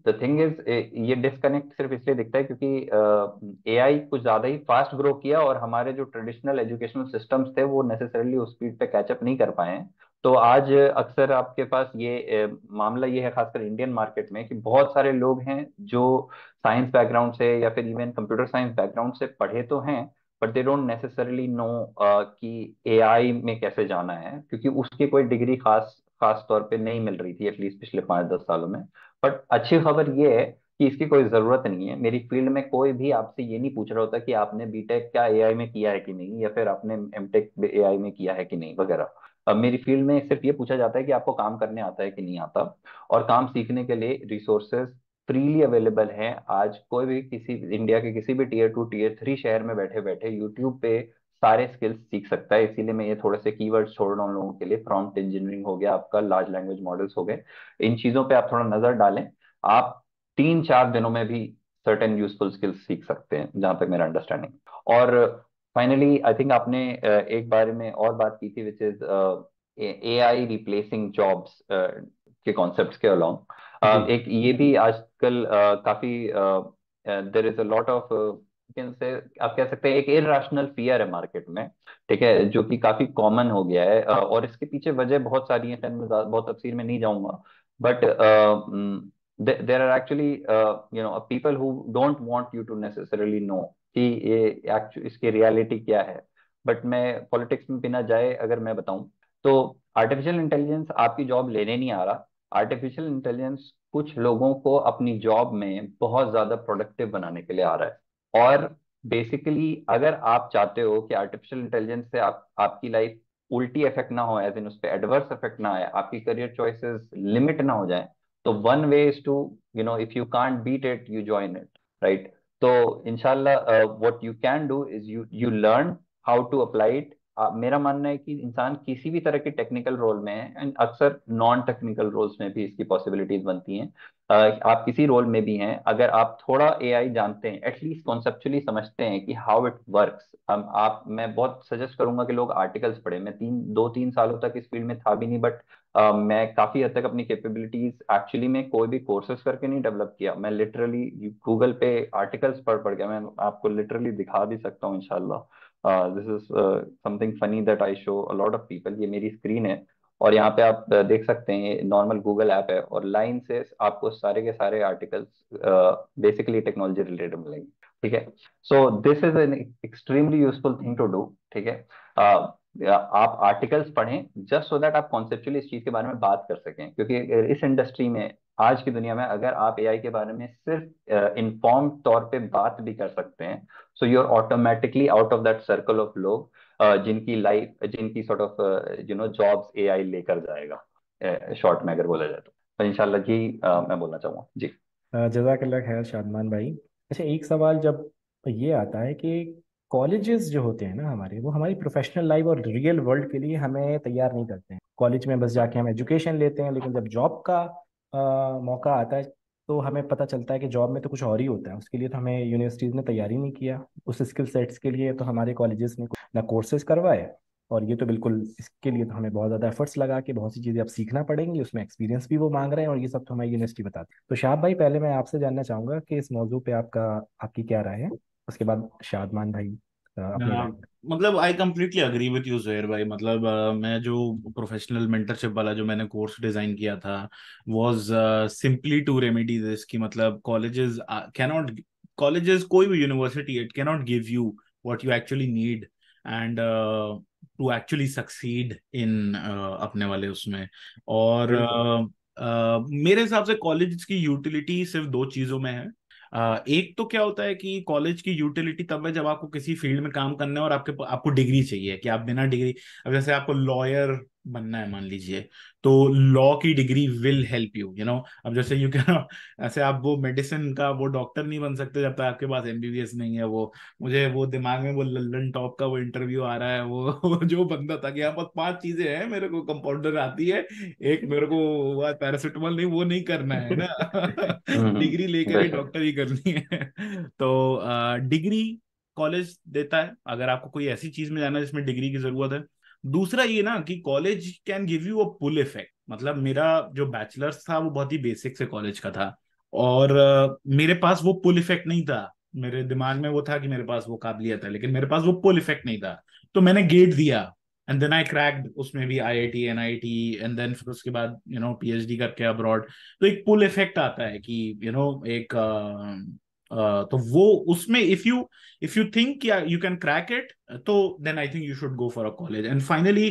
द थिंग इज, ये डिस्कनेक्ट सिर्फ इसलिए दिखता है क्योंकि एआई कुछ ज्यादा ही फास्ट ग्रो किया और हमारे जो ट्रेडिशनल एजुकेशनल सिस्टम्स थे वो नेसेसरली उस स्पीड पे कैचअप नहीं कर पाए हैं। तो आज अक्सर आपके पास ये मामला ये है, खासकर इंडियन मार्केट में, कि बहुत सारे लोग हैं जो साइंस बैकग्राउंड से या फिर इवन कंप्यूटर साइंस बैकग्राउंड से पढ़े तो हैं, but they don't necessarily know कि एआई में कैसे जाना है, क्योंकि उसकी कोई डिग्री खास खास तौर पे नहीं मिल रही थी, एटलीस्ट पिछले 5-10 सालों में। बट अच्छी खबर ये है कि इसकी कोई जरूरत नहीं है। मेरी फील्ड में कोई भी आपसे ये नहीं पूछ रहा होता कि आपने बीटेक क्या एआई में किया है कि नहीं, या फिर आपने एमटेक एआई में किया है कि नहीं वगैरह। अब मेरी फील्ड में सिर्फ ये पूछा जाता है कि आपको काम करने आता है कि नहीं आता। और काम सीखने के लिए रिसोर्सेज फ्रीली अवेलेबल हैं। आज कोई भी किसी इंडिया के किसी भी टीयर 2 टीयर 3 शहर में बैठे बैठे यूट्यूब पे सारे स्किल्स सीख सकता है। इसीलिए मैं ये थोड़े से कीवर्ड्स छोड़ रहा हूँ लोगों के लिए। प्रॉम्प्ट इंजीनियरिंग हो गया आपका, लार्ज लैंग्वेज मॉडल्स हो गए, इन चीजों पे आप थोड़ा नजर डालें। आप 3-4 दिनों में भी सर्टेन यूजफुल स्किल्स सीख सकते हैं, जहां तक मेरा अंडरस्टैंडिंग। और फाइनली आई थिंक आपने एक बारे में और बात की थी, which is AI replacing jobs के कॉन्सेप्ट्स के जी। अलाउंग एक ये भी आजकल काफी देर is a lot of can say, आप कह सकते हैं एक इरेशनल फियर है मार्केट में, ठीक है, जो कि काफी कॉमन हो गया है। और इसके पीछे वजह बहुत सारी है, मैं बहुत तफसीर में नहीं जाऊंगा। But there are actually people who don't want you to necessarily know कि ये एक्चुअली इसकी रियलिटी क्या है। बट मैं पॉलिटिक्स में बिना जाए अगर मैं बताऊं, तो आर्टिफिशियल इंटेलिजेंस आपकी जॉब लेने नहीं आ रहा। आर्टिफिशियल इंटेलिजेंस कुछ लोगों को अपनी जॉब में बहुत ज्यादा प्रोडक्टिव बनाने के लिए आ रहा है। और बेसिकली अगर आप चाहते हो कि आर्टिफिशियल इंटेलिजेंस से आपकी लाइफ उल्टी इफेक्ट ना हो, एज इन उस पर एडवर्स इफेक्ट ना आए, आपकी करियर चॉइसेस लिमिट ना हो जाए, तो one way is to, if you can't beat it you join it, right. तो इंशाल्लाह what you can do is you you learn how to apply it. मेरा मानना है कि इंसान किसी भी तरह के टेक्निकल रोल में है, एंड अक्सर नॉन टेक्निकल रोल्स में भी इसकी पॉसिबिलिटीज बनती हैं। आप किसी रोल में भी हैं, अगर आप थोड़ा एआई जानते हैं, एटलीस्ट कॉन्सेप्चुअली समझते हैं कि हाउ इट वर्क्स, हम आप मैं बहुत सजेस्ट करूंगा कि लोग आर्टिकल्स पढ़ें। मैं 2-3 सालों तक इस फील्ड में था भी नहीं, बट मैं काफी हद तक अपनी कैपेबिलिटीज एक्चुअली में कोई भी कोर्सेज करके नहीं डेवलप किया। मैं लिटरली गूगल पे आर्टिकल्स पढ़ पढ़ के, मैं आपको लिटरली दिखा भी सकता हूँ इंशाल्लाह। This is something funny that I show a lot of people. ये मेरी स्क्रीन है, और यहाँ पे आप देख सकते हैं, ये नॉर्मल गूगल ऐप है, और लाइन से आपको सारे के सारे आर्टिकल्स बेसिकली टेक्नोलॉजी रिलेटेड मिलेंगे, ठीक है। So this is an extremely useful thing to do, ठीक है। आप आर्टिकल्स पढ़ें जस्ट सो दैट आप कॉन्सेप्चुअली इस चीज के बारे में बात कर सकें, क्योंकि इस इंडस्ट्री में, आज की दुनिया में, अगर आप एआई के बारे में सिर्फ इन्फॉर्म तौर पे बात भी कर सकते हैं, so you are automatically out of that circle of लोग जिनकी सॉर्ट ऑफ जॉब्स एआई लेकर जाएगा, शॉर्ट में अगर बोला जाए तो इंशाल्लाह जी, मैं बोलना चाहूंगा जी। जज़ाकल्लाह खैर शादमान भाई। अच्छा, एक सवाल जब ये आता है कि कॉलेजेस जो होते हैं ना हमारे, वो हमारी प्रोफेशनल लाइफ और रियल वर्ल्ड के लिए हमें तैयार नहीं करते हैं। कॉलेज में बस जाके हम एजुकेशन लेते हैं, लेकिन जब जॉब का मौका आता है तो हमें पता चलता है कि जॉब में तो कुछ और ही होता है। उसके लिए तो हमें यूनिवर्सिटीज़ ने तैयारी नहीं किया। उस स्किल सेट्स के लिए तो हमारे कॉलेजेस ने ना कोर्सेज करवाए, और ये तो बिल्कुल, इसके लिए तो हमें बहुत ज़्यादा एफर्ट्स लगा के बहुत सी चीज़ें अब सीखना पड़ेंगी। उसमें एक्सपीरियंस भी वो मांग रहे हैं, और ये सब तो हमारी यूनिवर्सिटी बताती है। तो शाद भाई, पहले मैं आपसे जानना चाहूँगा कि इस मौजू पे आपकी क्या राय है। उसके बाद शादमान भाई अपनी राय। मतलब I completely agree with you Johor भाई। मतलब मैं जो प्रोफेशनल मेंटरशिप वाला जो मैंने कोर्स डिजाइन किया था was simply to remedy this, कि मतलब कॉलेजेस कोई भी university, it cannot give you what you actually need and to actually succeed in अपने वाले उसमें। और बिल्कुल। मेरे हिसाब से कॉलेज की यूटिलिटी सिर्फ दो चीजों में है। एक तो क्या होता है कि कॉलेज की यूटिलिटी तब है जब आपको किसी फील्ड में काम करना है और आपको डिग्री चाहिए, कि आप बिना डिग्री, अब जैसे आपको लॉयर बनना है मान लीजिए, तो लॉ की डिग्री विल हेल्प यू, अब जैसे यू कैन, ऐसे आप वो मेडिसिन का वो डॉक्टर नहीं बन सकते जब तक आपके पास एमबीबीएस नहीं है। वो मुझे वो दिमाग में वो लल्लन टॉप का वो इंटरव्यू आ रहा है, वो जो बंदा था कि यहाँ पर 5 चीजें हैं, मेरे को कंपाउंडर आती है, एक मेरे को वो पैरासिटामोल नहीं, वो नहीं करना है ना। डिग्री लेकर ही बेशक। डॉक्टर ही करनी है। तो डिग्री कॉलेज देता है अगर आपको कोई ऐसी चीज में जाना है जिसमें डिग्री की जरूरत है। दूसरा ये ना कि college can give you a pull effect. मतलब मेरा जो बैचलर्स था वो बहुत ही बेसिक से कॉलेज का था, और मेरे पास वो पुल इफेक्ट नहीं था। मेरे दिमाग में वो था कि मेरे पास वो काबिलियत है, लेकिन मेरे पास वो पुल इफेक्ट नहीं था। तो मैंने गेट दिया, एंड देन आई क्रैक्ड उसमें भी आईआईटी एनआईटी, एंड देन फिर उसके बाद पीएचडी करके अब्रॉड। तो एक पुल इफेक्ट आता है कि एक तो वो उसमें if you think you can crack it, तो then I think you should go for a college. And finally,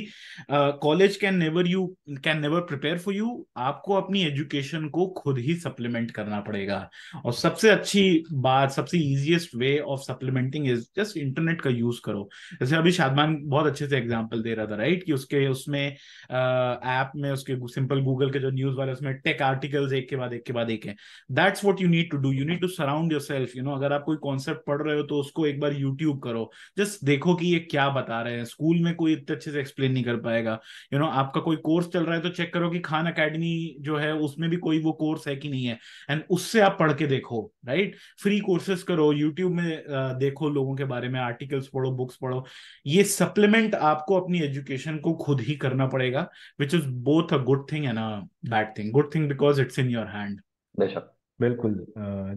college can never prepare for you. आपको अपनी एजुकेशन को खुद ही सप्लीमेंट करना पड़ेगा. और सबसे अच्छी बात, सबसे easiest way of supplementing is just internet का यूज करो. जैसे अभी शादमान बहुत अच्छे से एग्जांपल दे रहा था, राइट, कि उसके उसमें ऐप में उसके सिंपल गूगल के जो न्यूज वाले उसमें टेक आर्टिकल्स एक के बाद एक के बाद एक है. That's what you need to do. You need to surround yourself. अगर आप कोई कॉन्सेप्ट पढ़ रहे हो तो उसको एक बार यूट्यूब करो. जस्ट देखो कि ये क्या बता रहे हैं. स्कूल में कोई इतने अच्छे से एक्सप्लेन नहीं कर पाएगा. आपका कोई कोर्स चल रहा है तो चेक करो कि खान एकेडमी जो है उसमें भी कोई वो कोर्स है कि नहीं है, एंड उससे आप पढ़ के देखो. राइट, फ्री कोर्सेज करो, यूट्यूब में देखो, लोगों के बारे में आर्टिकल्स पढ़ो, बुक्स पढ़ो. ये सप्लीमेंट आपको अपनी एजुकेशन को खुद ही करना पड़ेगा, which is both a good thing and a bad thing. Good thing because it's in your hand. बेशक. बिल्कुल,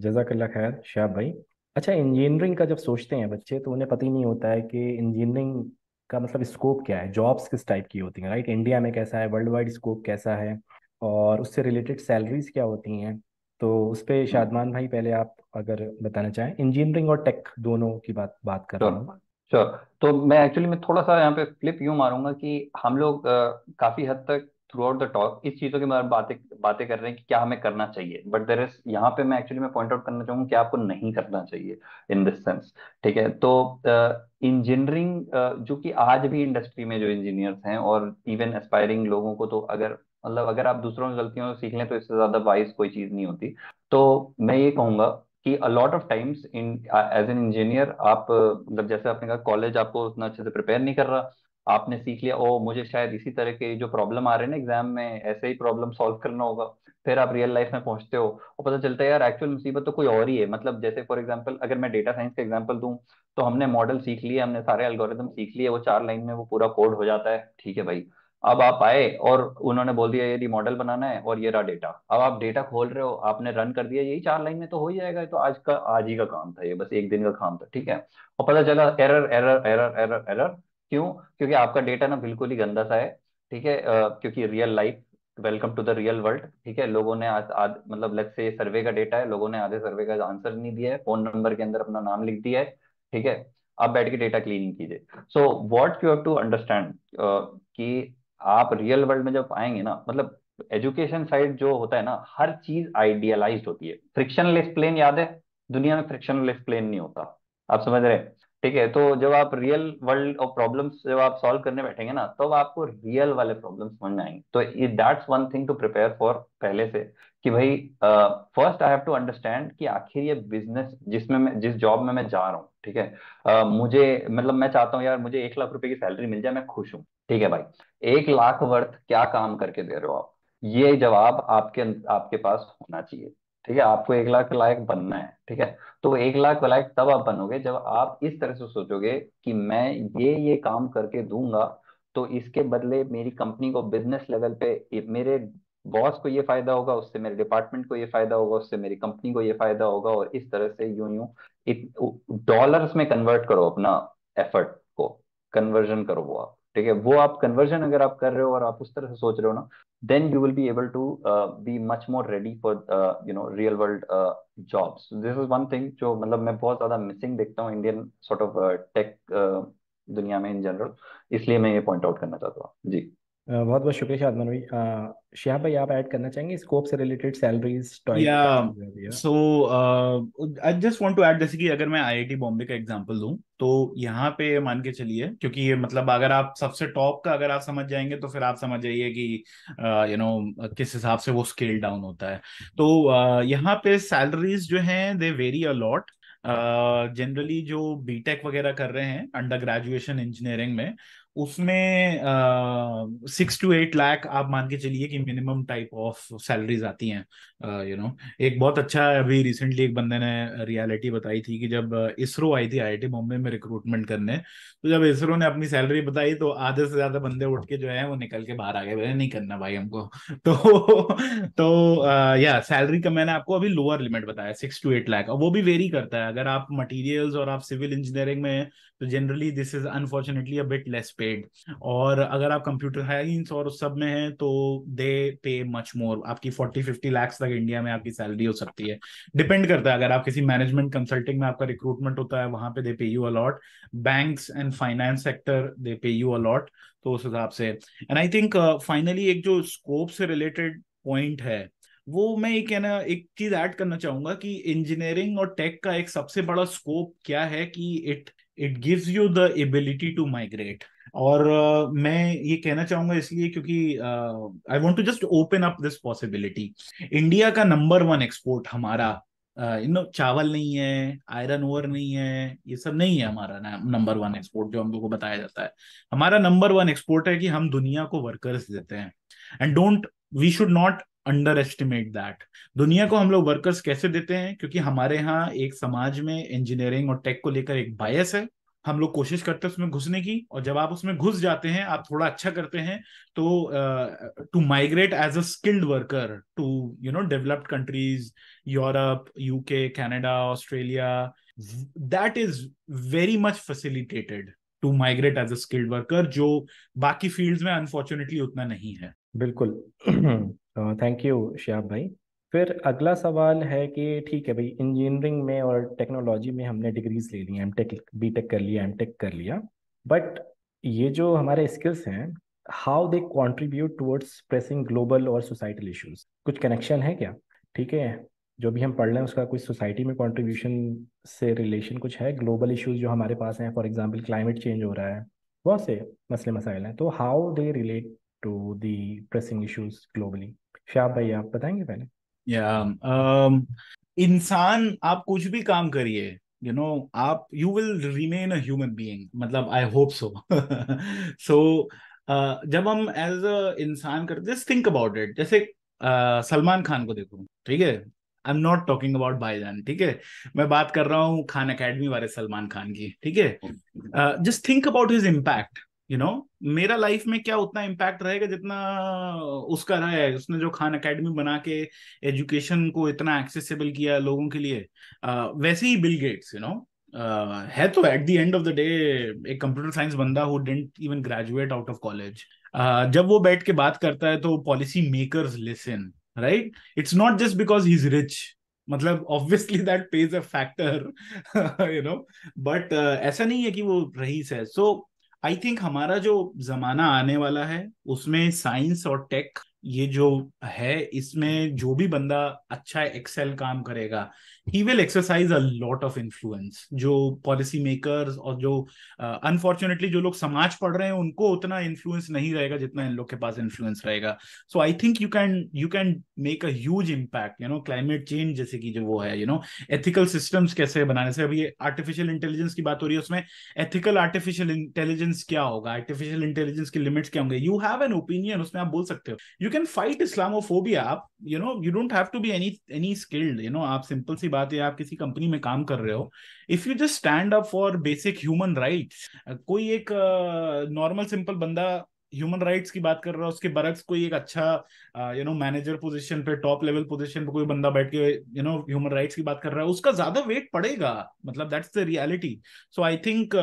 जज़ाकल्ला खैर शहाब भाई। अच्छा, इंजीनियरिंग का जब सोचते हैं बच्चे तो उन्हें पता ही नहीं होता है कि इंजीनियरिंग का मतलब स्कोप क्या है, जॉब्स किस टाइप की होती हैं, राइट, इंडिया में कैसा है, वर्ल्ड वाइड स्कोप कैसा है, और उससे रिलेटेड सैलरीज क्या होती हैं। तो उस पे शादमान भाई पहले आप अगर बताना चाहें, इंजीनियरिंग और टेक दोनों की बात बात कर रहा हूँ। श्योर. श्योर. तो मैं एक्चुअली मैं थोड़ा सा यहाँ पे फ्लिप यूं मारूंगा कि हम लोग काफी हद तक थ्रू आउट द टॉक इस चीजों के बारे में बातें बातें कर रहे हैं कि क्या हमें करना चाहिए, बट देर इज यहाँ पे मैं एक्चुअली मैं पॉइंट आउट करना चाहूंगा कि आपको नहीं करना चाहिए इन दिस सेंस. ठीक है. तो इंजीनियरिंग जो कि आज भी इंडस्ट्री में जो इंजीनियर्स हैं और इवन एस्पायरिंग लोगों को, तो अगर मतलब अगर आप दूसरों की गलतियों से सीख लें तो इससे ज्यादा वाइज कोई चीज नहीं होती. तो मैं ये कहूंगा कि a lot of times in as an engineer आप मतलब जैसे आपने कहा कॉलेज आपको उतना अच्छे से प्रिपेयर नहीं कर रहा. आपने सीख लिया ओ मुझे शायद इसी तरह के जो प्रॉब्लम आ रहे हैं ना एग्जाम में ऐसे ही प्रॉब्लम सॉल्व करना होगा. फिर आप रियल लाइफ में पहुंचते हो और पता चलता है यार एक्चुअल मुसीबत तो कोई और ही है. मतलब जैसे फॉर एग्जांपल अगर मैं डेटा साइंस का एग्जांपल दूं तो हमने मॉडल सीख लिया, हमने सारे एल्गोरिदम सीख लिए, वो 4 लाइन में वो पूरा कोड हो जाता है. ठीक है भाई. अब आप आए और उन्होंने बोल दिया यदि मॉडल बनाना है और ये रहा डेटा. अब आप डेटा खोल रहे हो, आपने रन कर दिया, यही 4 लाइन में तो हो ही जाएगा. ये तो आज ही का काम था, ये बस एक दिन का काम था. ठीक है. और पता चला error error error error error. क्यों? क्योंकि आपका डेटा ना बिल्कुल ही गंदा सा है. ठीक है. क्योंकि real life, welcome to the real world. ठीक है. लोगों ने मतलब लेट्स से सर्वे का डेटा है, लोगों ने आधे सर्वे का आंसर नहीं दिया है, फोन नंबर के अंदर अपना नाम लिख दिया है. ठीक है. अब बैठ के डेटा क्लीनिंग कीजिए. So what you have to understand कि आप रियल वर्ल्ड में जब आएंगे ना, मतलब एजुकेशन साइड जो होता है ना हर चीज आइडियलाइज्ड होती है. फ्रिक्शनलेस प्लेन याद है? दुनिया में फ्रिक्शनलेस प्लेन नहीं होता. आप समझ रहे हैं? ठीक है. तो जब आप रियल वर्ल्ड ऑफ प्रॉब्लम्स जब आप सॉल्व करने बैठेंगे ना तब आपको रियल वाले प्रॉब्लम्स समझ में आएंगे. तो that's one thing to prepare for पहले से कि भाई first I have to understand कि आखिर ये बिजनेस जिसमें मैं जिस जॉब में मैं जा रहा हूँ. ठीक है. मुझे मतलब मैं चाहता हूँ यार मुझे 1 लाख रुपए की सैलरी मिल जाए, मैं खुश हूँ. ठीक है भाई. 1 लाख वर्थ क्या काम करके दे रहे हो आप? ये जवाब आपके आपके पास होना चाहिए. ठीक है. आपको 1 लाख लायक बनना है. ठीक है. तो 1 लाख लायक तब आप बनोगे जब आप इस तरह से सोचोगे कि मैं ये काम करके दूंगा तो इसके बदले मेरी कंपनी को बिजनेस लेवल पे मेरे बॉस को ये फायदा होगा, उससे मेरे डिपार्टमेंट को ये फायदा होगा, उससे मेरी कंपनी को ये फायदा होगा. और इस तरह से यूं यूं डॉलर्स में कन्वर्ट करो अपना एफर्ट को, कन्वर्जन करो वो आप. ठीक है. वो आप कन्वर्जन अगर आप कर रहे हो और आप उस तरह से सोच रहे हो ना then you will be able to be much more ready for real world jobs. This is one thing जो मतलब मैं बहुत ज्यादा मिसिंग देखता हूँ इंडियन सॉर्ट ऑफ टेक दुनिया में इन जनरल. इसलिए मैं ये पॉइंट आउट करना चाहता हूँ जी. बहुत बहुत शुक्रिया शादमान भाई। शिहाब भाई, आप ऐड करना चाहेंगे स्कोप से रिलेटेड, सैलरीज टाइप या टाइप जो भी है। So I just want to add, जैसे कि अगर मैं आईआईटी बॉम्बे का एग्जांपल दूं तो यहाँ पे मान के चलिए, क्योंकि ये मतलब अगर आप सबसे टॉप का अगर आप समझ जाएंगे तो फिर आप समझ जाइए कि किस हिसाब से वो स्केल डाउन होता है. तो यहाँ पे सैलरीज जो हैं they very a lot. Generally जो बीटेक वगैरह कर रहे हैं अंडर ग्रेजुएशन इंजीनियरिंग में, उसमें 6 to 8 लाख आप मान के चलिए कि मिनिमम टाइप ऑफ सैलरीज आती हैं. एक बहुत अच्छा अभी रिसेंटली एक बंदे ने रियलिटी बताई थी कि जब इसरो आई थी आईआईटी बॉम्बे में रिक्रूटमेंट करने, तो जब इसरो ने अपनी सैलरी बताई तो आधे से ज्यादा बंदे उठ के जो है वो निकल के बाहर आ गए, बोले नहीं करना भाई हमको. तो या सैलरी का मैंने आपको अभी लोअर लिमिट बताया 6 to 8 लाख. और वो भी वेरी करता है. अगर आप मटेरियल्स और आप सिविल इंजीनियरिंग में, तो generally this is unfortunately a bit less paid, और अगर आप कंप्यूटर साइंस और उस सब में हैं तो दे पे मच मोर, आपकी 40-50 लाख तक इंडिया में आपकी सैलरी हो सकती है। डिपेंड करता है, अगर आप किसी मैनेजमेंट कंसल्टिंग में आपका रिक्रूटमेंट होता है वहां पे they pay you a lot, banks and finance sector they pay you allot, तो उस हिसाब से। एंड आई थिंक फाइनली एक जो स्कोप से रिलेटेड पॉइंट है, वो मैं एक चीज ऐड करना चाहूंगा कि इंजीनियरिंग और टेक का एक सबसे बड़ा स्कोप क्या है कि it it gives you the ability to migrate. और मैं ये कहना चाहूंगा इसलिए क्योंकि I want to just open up this possibility. India का नंबर वन एक्सपोर्ट हमारा चावल नहीं है, आयरन ओर नहीं है, ये सब नहीं है हमारा नंबर वन एक्सपोर्ट जो हम लोग को बताया जाता है। हमारा नंबर वन एक्सपोर्ट है कि हम दुनिया को वर्कर्स देते हैं। And don't we should not underestimate that. दुनिया को हम लोग वर्कर्स कैसे देते हैं? क्योंकि हमारे यहाँ एक समाज में इंजीनियरिंग और टेक को लेकर एक बायस है। हम लोग कोशिश करते हैं उसमें घुसने की, और जब आप उसमें घुस जाते हैं, आप थोड़ा अच्छा करते हैं, तो to migrate as a skilled worker to developed countries, Europe, UK, Canada, Australia, that is very much facilitated to migrate as a skilled worker, जो बाकी फील्ड्स में अनफॉर्चुनेटली उतना नहीं है। बिल्कुल। थैंक यू शिहाब भाई। फिर अगला सवाल है कि ठीक है भाई, इंजीनियरिंग में और टेक्नोलॉजी में हमने डिग्रीज ले ली, एमटेक बीटेक कर लिया, एमटेक कर लिया, बट ये जो हमारे स्किल्स हैं, how they contribute towards pressing global और सोसाइटल इश्यूज, कुछ कनेक्शन है क्या? ठीक है, जो भी हम पढ़ रहे हैं उसका कुछ सोसाइटी में कंट्रीब्यूशन से रिलेशन कुछ है? ग्लोबल इश्यूज जो हमारे पास हैं, फॉर एग्जांपल क्लाइमेट चेंज हो रहा है, बहुत से मसले मसाइल हैं, तो how they relate to the pressing issues globally? Shah भाई आप बताएंगे पहले। या इंसान, आप कुछ भी काम करिए, आप you will remain a human being, मतलब आई होप सो। सो जब हम एज अ इंसान करते, जस्ट थिंक अबाउट इट, जैसे सलमान खान को देखो, ठीक है, I am not talking about भाईजान, ठीक है, मैं बात कर रहा हूँ खान अकेडमी वाले सलमान खान की, ठीक है। Just think about his impact, मेरा लाइफ में क्या उतना इम्पैक्ट रहेगा जितना उसका रहा है। उसने जो खान अकेडमी बना के एजुकेशन को इतना एक्सेसिबल किया लोगों के लिए, वैसे ही बिल गेट्स है तो at the end of the day एक कंप्यूटर साइंस बंदा who didn't even graduate out of college. जब वो बैठ के बात करता है तो policy makers listen, right? It's not just because he is rich, मतलब obviously that plays a factor, but ऐसा नहीं है कि वो रईस है। सो आई थिंक हमारा जो जमाना आने वाला है उसमें साइंस और टेक, ये जो है, इसमें जो भी बंदा अच्छा एक्सेल काम करेगा, he will exercise a lot of influence. जो पॉलिसी मेकर्स और जो अनफॉर्चुनेटली जो लोग समाज पढ़ रहे हैं, उनको उतना इन्फ्लुएंस नहीं रहेगा जितना इन लोग के पास इन्फ्लुएंस रहेगा। So I think you can make a huge impact, climate change जैसे कि जो वो है, एथिकल सिस्टम्स कैसे बनाने से। अभी आर्टिफिशियल इंटेलिजेंस की बात हो रही है, उसमें एथिकल आर्टिफिशियल इंटेलिजेंस क्या होगा, आर्टिफिशियल इंटेलिजेंस के लिमिट्स क्या होंगे, यू हैव एन ओपिनियन, उसमें आप बोल सकते हो। You can fight Islamophobia. आप you don't have to be any skilled, आप सिंपल सी बात है, आप किसी कंपनी में काम कर रहे हो, if you just stand up for basic human rights, कोई एक नॉर्मल सिंपल बंदा ह्यूमन राइट्स की बात कर रहा है, उसके बरक्स कोई एक अच्छा मैनेजर पोजीशन पे, टॉप लेवल पोजीशन पे कोई बंदा बैठ के ह्यूमन राइट्स की बात कर रहा है, उसका ज्यादा वेट पड़ेगा, मतलब that's the reality. So I think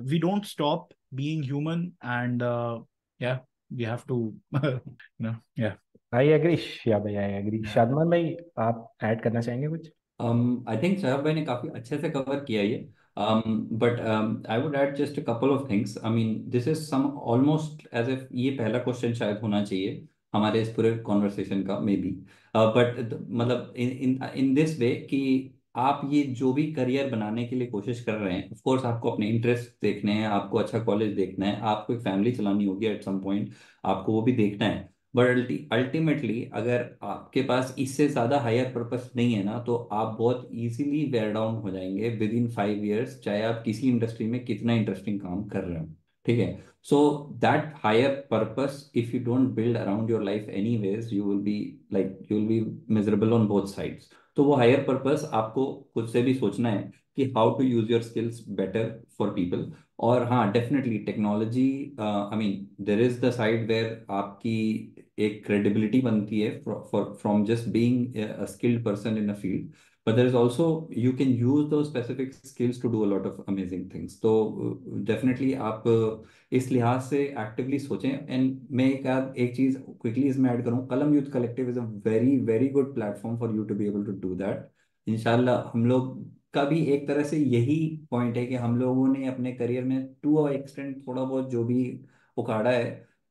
we don't stop being human, and या वी हैव टू या। आई एग्री शिया भाई, आई एग्री। शादमान भाई आप ऐड करना चाहेंगे कुछ? आई थिंक साहब भाई ने काफी अच्छे से कवर किया ये, but I would add just a couple of things. I mean this is some almost as if ये पहला क्वेश्चन शायद होना चाहिए हमारे इस पूरे कॉन्वर्सेशन का, मे बी, बट मतलब इन इन इन दिस वे कि आप ये जो भी करियर बनाने के लिए कोशिश कर रहे हैं, ऑफ कोर्स आपको अपने इंटरेस्ट देखने हैं, आपको अच्छा कॉलेज देखना है, आपको एक फैमिली चलानी होगी एट सम पॉइंट, आपको वो भी देखना है। बट अल्टीमेटली अगर आपके पास इससे ज्यादा हायर पर्पस नहीं है ना, तो आप बहुत इजीली वेयर डाउन हो जाएंगे विद इन 5 years, चाहे आप किसी इंडस्ट्री में कितना इंटरेस्टिंग काम कर रहे हो। ठीक है, so that higher purpose if you don't build around your life anyways, you will be miserable on both sides. तो वो हायर पर्पस आपको खुद से भी सोचना है कि how to use your skills better for people. और हाँ, definitely technology, I mean there is the side where आपकी एक क्रेडिबिलिटी बनती है from just being a skilled person in a field. but there is also you can use those specific skills to do a lot of amazing things. तो definitely आप इस लिहाज से actively सोचें. एंड मैं एक चीज क्विकली इसमें ऐड करूँ, Kalam youth collective is a very very good platform for you to be able to do that. इंशाल्लाह हम लोग का भी एक तरह से यही पॉइंट है कि हम लोगों ने अपने करियर में टू अ एक्सटेंट थोड़ा बहुत जो भी उखाड़ा है,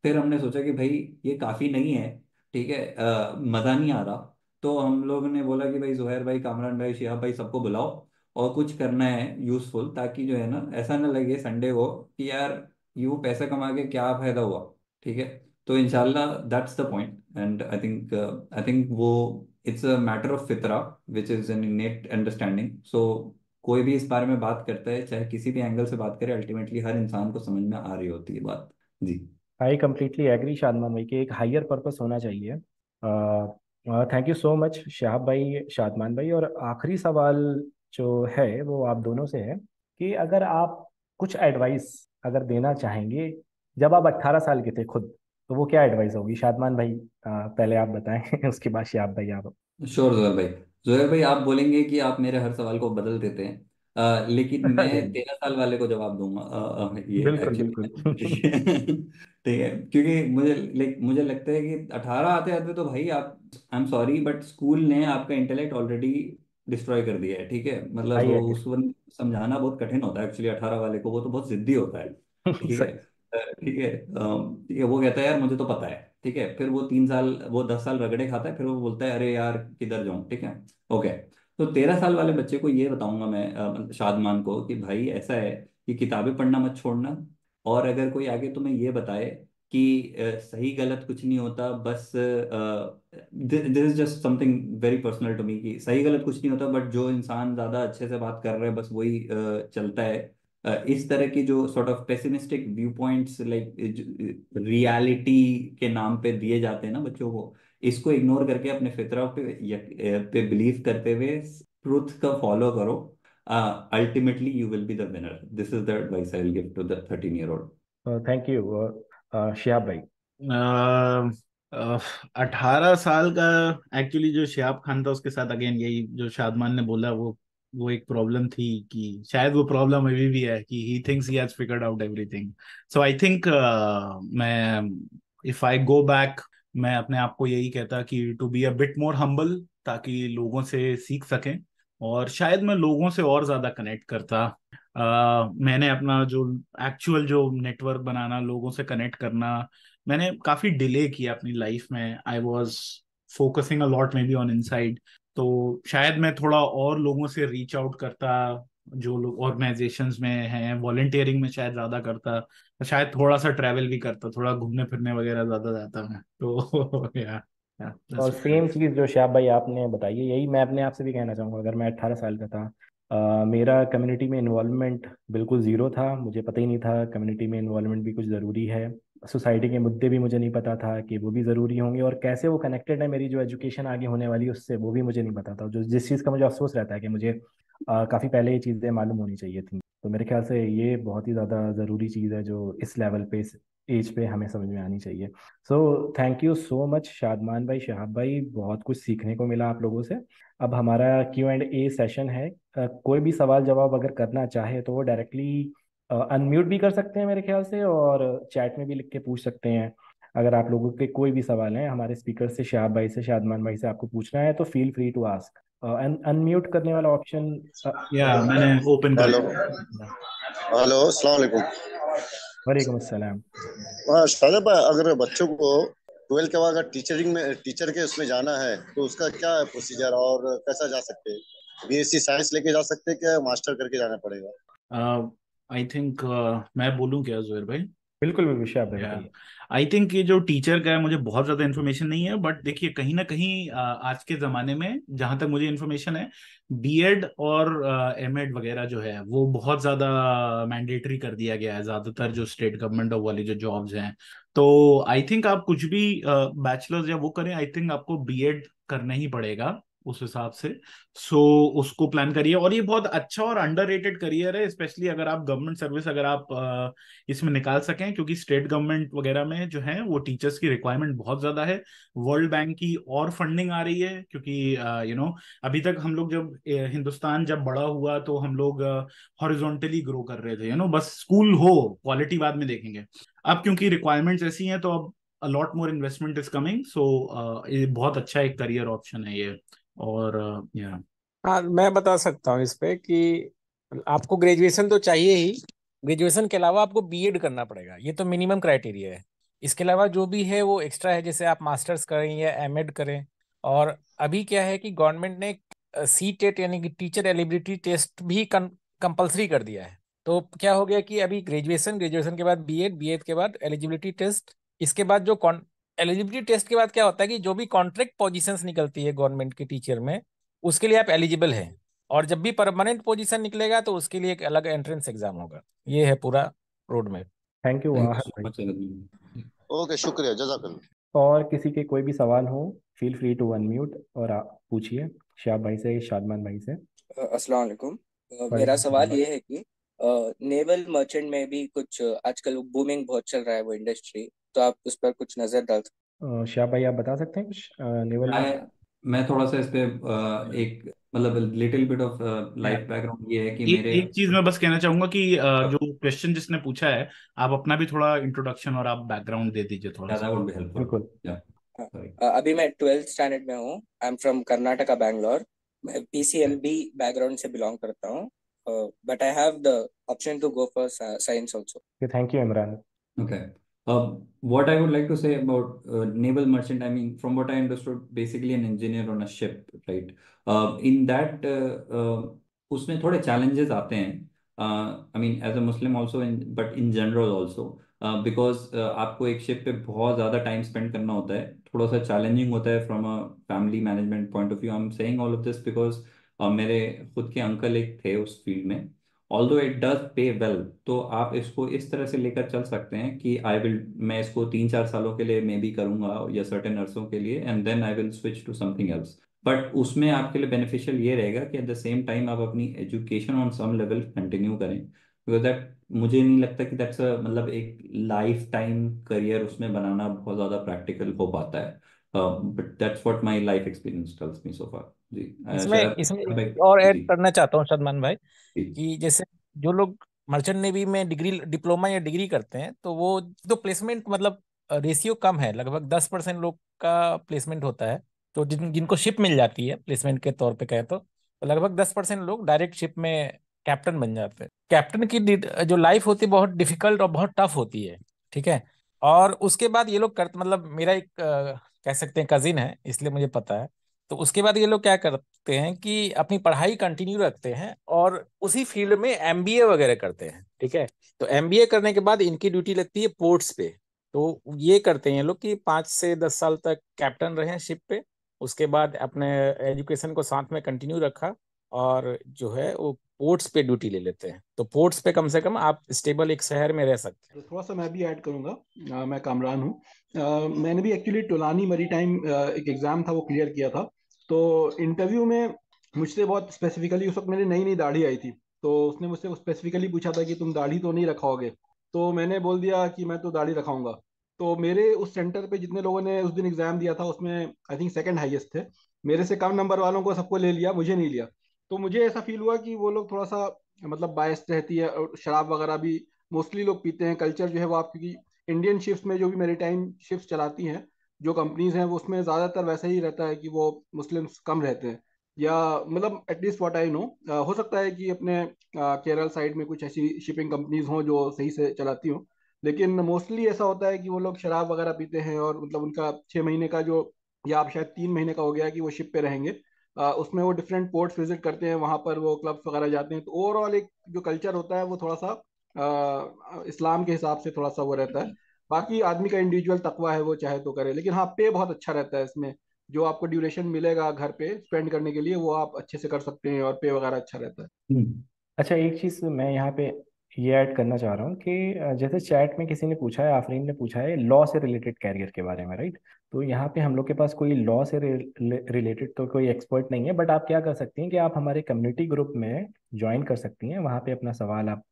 फिर हमने सोचा कि भाई ये काफी नहीं है, ठीक है, मजा नहीं आ रहा. तो हम लोगों ने बोला कि भाई जुहैर भाई, कामरान भाई, शिहाब भाई, सबको बुलाओ और कुछ करना है यूजफुल, ताकि जो है ना ऐसा ना लगे संडे को कि यार यूं पैसा कमा के क्या फायदा हुआ. ठीक है. तो इंशाल्लाह that's the point. And I think वो इट्स अ मैटर ऑफ फितरा which is an innate understanding. So कोई भी इस बारे में बात करता है, चाहे किसी भी एंगल से बात करे, अल्टीमेटली हर इंसान को समझ में आ रही होती है बात. जी. आई कम्प्लीटली एग्री शादमान भाई कि एक हायर पर्पस होना चाहिए. Thank you so much Shahab भाई, शादमान भाई. और आखिरी सवाल जो है वो आप दोनों से है कि अगर आप कुछ एडवाइस अगर देना चाहेंगे जब आप 18 साल के थे खुद, तो वो क्या एडवाइस होगी? शादमान भाई पहले आप बताएं उसके बाद शहाब भाई आप. श्योर जुहैर भाई. जुहैर भाई आप बोलेंगे कि आप मेरे हर सवाल को बदल देते हैं, लेकिन मैं अरे 13 साल वाले को जवाब दूंगा. ये बिल्कुल एक्चुअली बिल्कुल. ठीक है, क्योंकि मुझे लगता है कि 18 आते आते तो भाई आप, I am sorry but school ने आपका इंटेलेक्ट ऑलरेडी डिस्ट्रॉय कर दिया है. ठीक है, मतलब आई उस वक्त समझाना बहुत कठिन होता है एक्चुअली 18 वाले को, वो तो बहुत जिद्दी होता है. ठीक है. सही. ठीक है. ठीक है, वो कहता है यार मुझे तो पता है. ठीक है, फिर वो 3 साल, वो 10 साल रगड़े खाता है, फिर वो बोलता है अरे यार किधर जाऊं. ठीक है. ओके. तो 13 साल वाले बच्चे को ये बताऊंगा मैं, शादमान को, कि भाई ऐसा है कि किताबें पढ़ना मत छोड़ना. और अगर कोई आगे तुम्हें ये बताए कि सही गलत कुछ नहीं होता, बस this is just something very personal to me, कि सही गलत कुछ नहीं होता, बट जो इंसान ज्यादा अच्छे से बात कर रहा है बस वही चलता है. इस तरह की जो sort of pessimistic view points like reality के नाम पे दिए जाते हैं ना बच्चों को, इसको इग्नोर करके अपने फितरा पे बिलीव करते हुए ट्रुथ का फॉलो करो. Ultimately you will be the winner. This is the advice I will give to the 13-year-old. Thank you Shahab भाई. 18 साल का एक्चुअली जो शिहाब खान था उसके साथ अगेन यही जो शादमान ने बोला, वो एक प्रॉब्लम थी कि शायद वो प्रॉब्लम अभी भी है कि he thinks he has figured out everything. So I think मैं इफ आई गो बैक, मैं अपने आप को यही कहता कि to be a bit more humble, ताकि लोगों से सीख सकें और शायद मैं लोगों से और ज्यादा कनेक्ट करता. मैंने अपना जो एक्चुअल जो नेटवर्क बनाना, लोगों से कनेक्ट करना, मैंने काफी डिले किया अपनी लाइफ में. I was focusing a lot may be on inside. तो शायद मैं थोड़ा और लोगों से रीच आउट करता, जो लोग ऑर्गेनाइजेशंस में हैं, वॉलंटियरिंग में शायद ज्यादा करता, शायद थोड़ा सा ट्रैवल भी करता, थोड़ा घूमने फिरने वगैरह ज्यादा जाता मैं तो या और दैट्स सेम चीज़ जो शहाब भाई आपने बताई है, यही मैं अपने आप से भी कहना चाहूँगा. अगर मैं 18 साल का था, मेरा कम्युनिटी में इन्वॉल्वमेंट बिल्कुल ज़ीरो था. मुझे पता ही नहीं था कम्युनिटी में इन्वॉल्वमेंट भी कुछ ज़रूरी है. सोसाइटी के मुद्दे भी मुझे नहीं पता था कि वो भी ज़रूरी होंगे, और कैसे वो कनेक्टेड है मेरी जो एजुकेशन आगे होने वाली है उससे, वो भी मुझे नहीं पता था. जो जिस चीज़ का मुझे अफसोस रहता है कि मुझे काफ़ी पहले ये चीज़ें मालूम होनी चाहिए थी. तो मेरे ख्याल से ये बहुत ही ज़्यादा ज़रूरी चीज़ है जो इस लेवल पे, इस एज पे हमें समझ में आनी चाहिए. So thank you so much Shadman भाई, शहाब भाई. बहुत कुछ सीखने को मिला आप लोगों से. अब हमारा Q&A सेशन है. कोई भी सवाल जवाब अगर करना चाहे तो वो डायरेक्टली अनम्यूट भी कर सकते हैं मेरे ख्याल से, और चैट में भी लिख के पूछ सकते हैं. अगर आप लोगों के कोई भी सवाल हैं हमारे स्पीकर से, शहाब भाई से, शादमान भाई से आपको पूछना है, तो feel free to ask. Unmute करने वाला ऑप्शन. या मैंने ओपन कर हेलो. दिया. हेलो, अस्सलाम वालेकुम. वालेकुम अस्सलाम. हाँ शादाब भाई, अगर बच्चों को 12 के बाद अगर टीचरिंग में, टीचर के उसमें जाना है, तो उसका क्या है प्रोसीजर और कैसा जा सकते हैं? BSc साइंस लेके जा सकते हैं क्या मास्टर करके जाना पड़ेगा? आई थिंक मैं बोलूं क्या जुहैर भाई? बिल्कुल बिल्कुल शहाब भाई या बताइए. आई थिंक ये जो टीचर का है, मुझे बहुत ज्यादा इन्फॉर्मेशन नहीं है, बट देखिए कहीं ना कहीं आज के जमाने में जहां तक मुझे इन्फॉर्मेशन है, बीएड और एमएड वगैरह जो है वो बहुत ज्यादा मैंडेटरी कर दिया गया है ज्यादातर जो स्टेट गवर्नमेंट वाली जो जॉब्स हैं. तो आई थिंक आप कुछ भी बैचलर्स या वो करें, आई थिंक आपको बीएड करना ही पड़ेगा. उस हिसाब से। सो उसको प्लान करिए, और ये बहुत अच्छा और अंडररेटेड करियर है, स्पेशली अगर आप गवर्नमेंट सर्विस अगर आप इसमें निकाल सकें, क्योंकि स्टेट गवर्नमेंट वगैरह में जो है वो टीचर्स की रिक्वायरमेंट बहुत ज्यादा है। वर्ल्ड बैंक की और फंडिंग आ रही है, क्योंकि अभी तक हम लोग जब हिंदुस्तान जब बड़ा हुआ तो हम लोग हॉरिजॉन्टली ग्रो कर रहे थे, बस स्कूल हो, क्वालिटी बाद में देखेंगे। अब क्योंकि रिक्वायरमेंट्स ऐसी हैं तो अब a lot more investment is coming, so ये बहुत अच्छा एक करियर ऑप्शन है ये। और या हाँ, मैं बता सकता हूँ इस पे कि आपको ग्रेजुएशन तो चाहिए ही। ग्रेजुएशन के अलावा आपको बीएड करना पड़ेगा, ये तो मिनिमम क्राइटेरिया है। इसके अलावा जो भी है वो एक्स्ट्रा है, जैसे आप मास्टर्स करें या एमएड करें। और अभी क्या है कि गवर्नमेंट ने सी टेट यानी कि टीचर एलिजिबिलिटी टेस्ट भी कंपलसरी कर दिया है। तो क्या हो गया कि अभी ग्रेजुएशन, ग्रेजुएशन के बाद बीएड, बीएड के बाद एलिजिबिलिटी टेस्ट। इसके बाद जो एलिजिबिलिटी टेस्ट के बाद क्या होता है कि जो भी कॉन्ट्रैक्ट पोजीशंस निकलती है गवर्नमेंट के टीचर में, उसके लिए आप एलिजिबल हैं। और जब भी परमानेंट पोजीशन निकलेगा तो उसके लिए एक अलग एंट्रेंस एग्जाम होगा। ये है पूरा road map. Thank you thank you वाह सो भाई। मच। ओके, शुक्रिया, जजाकल्ला। और किसी के कोई भी सवाल हो, फील फ्री टू अनम्यूट और आप पूछिए, शाह भाई से, शादमान भाई से। अस्सलाम वालेकुम। मेरा वालेकुम सवाल सलाम। ये है कि नेवल मर्चेंट में भी कुछ आजकल बूमिंग बहुत चल रहा है वो इंडस्ट्री, तो आप उस पर कुछ नजर डाल सकते शाह भाई आप बता सकते हैं कुछ नेवल में? मैं थोड़ा सा इस पे एक मतलब लिटिल बिट ऑफ या लाइफ बैकग्राउंड ये है कि एक मेरे एक चीज मैं बस कहना चाहूंगा कि जो क्वेश्चन जिसने पूछा है, आप अपना भी थोड़ा इंट्रोडक्शन और आप बैकग्राउंड दे दीजिए थोड़ा सा। ज़्यादा वुड बी हेल्पफुल। बिल्कुल। या हैं? सॉरी। अभी मैं 12th स्टैंडर्ड में हूँ। I am from Karnataka, Bangalore. मैं पीसीएमबी बैकग्राउंड से बिलोंग करता हूँ, but I have the option to go for science also. Thank you Imran. Okay. What I would like to say about naval merchant, I mean, from what I understood, basically an engineer on a ship, right? In that, उसमें थोड़े challenges आते हैं. I mean, as a Muslim also, but in general also, because आपको एक ship पे बहुत ज़्यादा time spend करना होता है, थोड़ा सा challenging होता है from a family management point of view. I'm saying all of this because मेरे खुद के अंकल एक थे उस फील्ड में। ऑल्दो इट डज पे वेल, तो आप इसको इस तरह से लेकर चल सकते हैं कि मैं इसको 3-4 सालों के लिए मे बी करूंगा या सर्टेन अरसों के लिए, and then I will switch to something else. But उसमें आपके लिए बेनिफिशियल ये रहेगा कि एट द सेम टाइम आप अपनी education on some level continue करें, बिकॉज दैट मुझे नहीं लगता कि दैट्स मतलब एक लाइफ टाइम करियर उसमें बनाना बहुत ज़्यादा प्रैक्टिकल हो पाता है। But that's what my life experience tells me so far. जी इसमें शायद इसमें एक भाई। चीज और ऐड जी करना चाहता हूँ सलमान भाई, जी। कि जैसे जो लोग मर्चेंट नेवी में डिग्री, डिप्लोमा या डिग्री करते हैं, तो वो तो प्लेसमेंट मतलब रेशियो कम है, लगभग 10% लोग का प्लेसमेंट होता है। तो जिनको शिप मिल जाती है प्लेसमेंट के तौर पे कहे तो लगभग 10% लोग डायरेक्ट शिप में कैप्टन बन जाते हैं। कैप्टन की जो लाइफ होती है बहुत डिफिकल्ट और बहुत टफ होती है। ठीक है। और उसके बाद ये लोग करते, मतलब मेरा एक कह सकते हैं कजिन है, इसलिए मुझे पता है। तो उसके बाद ये लोग क्या करते हैं कि अपनी पढ़ाई कंटिन्यू रखते हैं और उसी फील्ड में एमबीए वगैरह करते हैं। ठीक है। तो एमबीए करने के बाद इनकी ड्यूटी लगती है पोर्ट्स पे। तो ये करते हैं ये लोग कि 5 से 10 साल तक कैप्टन रहे शिप पे। उसके बाद अपने एजुकेशन को साथ में कंटिन्यू रखा और जो है वो पोर्ट्स पे ड्यूटी ले लेते हैं। तो पोर्ट्स पे कम से कम आप स्टेबल एक शहर में रह सकते हैं। तो थोड़ा सा मैं भी ऐड करूंगा। मैं कामरान हूँ। मैंने भी एक्चुअली टोलानी मरी टाइम एक एग्ज़ाम था वो क्लियर किया था। तो इंटरव्यू में मुझसे बहुत स्पेसिफिकली, उस वक्त मेरी नई नई दाढ़ी आई थी, तो उसने मुझसे स्पेसिफिकली पूछा था कि तुम दाढ़ी तो नहीं रखाओगे। तो मैंने बोल दिया कि मैं तो दाढ़ी रखाऊंगा। तो मेरे उस सेंटर पे जितने लोगों ने उस दिन एग्ज़ाम दिया था उसमें आई थिंक सेकंड हाईएस्ट थे। मेरे से कम नंबर वालों को सबको ले लिया, मुझे नहीं लिया। तो मुझे ऐसा फील हुआ कि वो लोग थोड़ा सा मतलब बायस्ड रहती है, और शराब वगैरह भी मोस्टली लोग पीते हैं। कल्चर जो है वो आप, क्योंकि इंडियन शिप्स में जो भी मेरीटाइम शिप्स चलाती हैं जो कंपनीज हैं, वो उसमें ज़्यादातर वैसा ही रहता है कि वो मुस्लिम्स कम रहते हैं, या मतलब एटलीस्ट व्हाट आई नो। हो सकता है कि अपने केरल साइड में कुछ ऐसी शिपिंग कंपनीज हों जो सही से चलाती हों, लेकिन मोस्टली ऐसा होता है कि वो लोग शराब वगैरह पीते हैं, और मतलब उनका 6 महीने का जो, या आप शायद 3 महीने का हो गया कि वो शिप पे रहेंगे। उसमें वो डिफरेंट पोर्ट्स विजिट करते हैं, वहाँ पर वो क्लब्स वगैरह जाते हैं। तो ओवरऑल एक जो कल्चर होता है वो थोड़ा सा इस्लाम के हिसाब से थोड़ा सा वो रहता है। बाकी आदमी का इंडिविजुअल तकवा है, वो चाहे तो करे, लेकिन हाँ, पे बहुत अच्छा रहता है इसमें। जो आपको ड्यूरेशन मिलेगा घर पे स्पेंड करने के लिए वो आप अच्छे से कर सकते हैं, और पे वगैरह अच्छा रहता है। अच्छा, एक चीज़ मैं यहाँ पे ये ऐड करना चाह रहा हूँ कि जैसे चैट में किसी ने पूछा है, आफरीन ने पूछा है लॉ से रिलेटेड कैरियर के बारे में, राइट? तो यहाँ पे हम लोग के पास कोई लॉ से रिलेटेड तो कोई एक्सपर्ट नहीं है, बट आप क्या कर सकती हैं कि आप हमारे कम्युनिटी ग्रुप में ज्वाइन कर सकती हैं। वहाँ पे अपना सवाल आप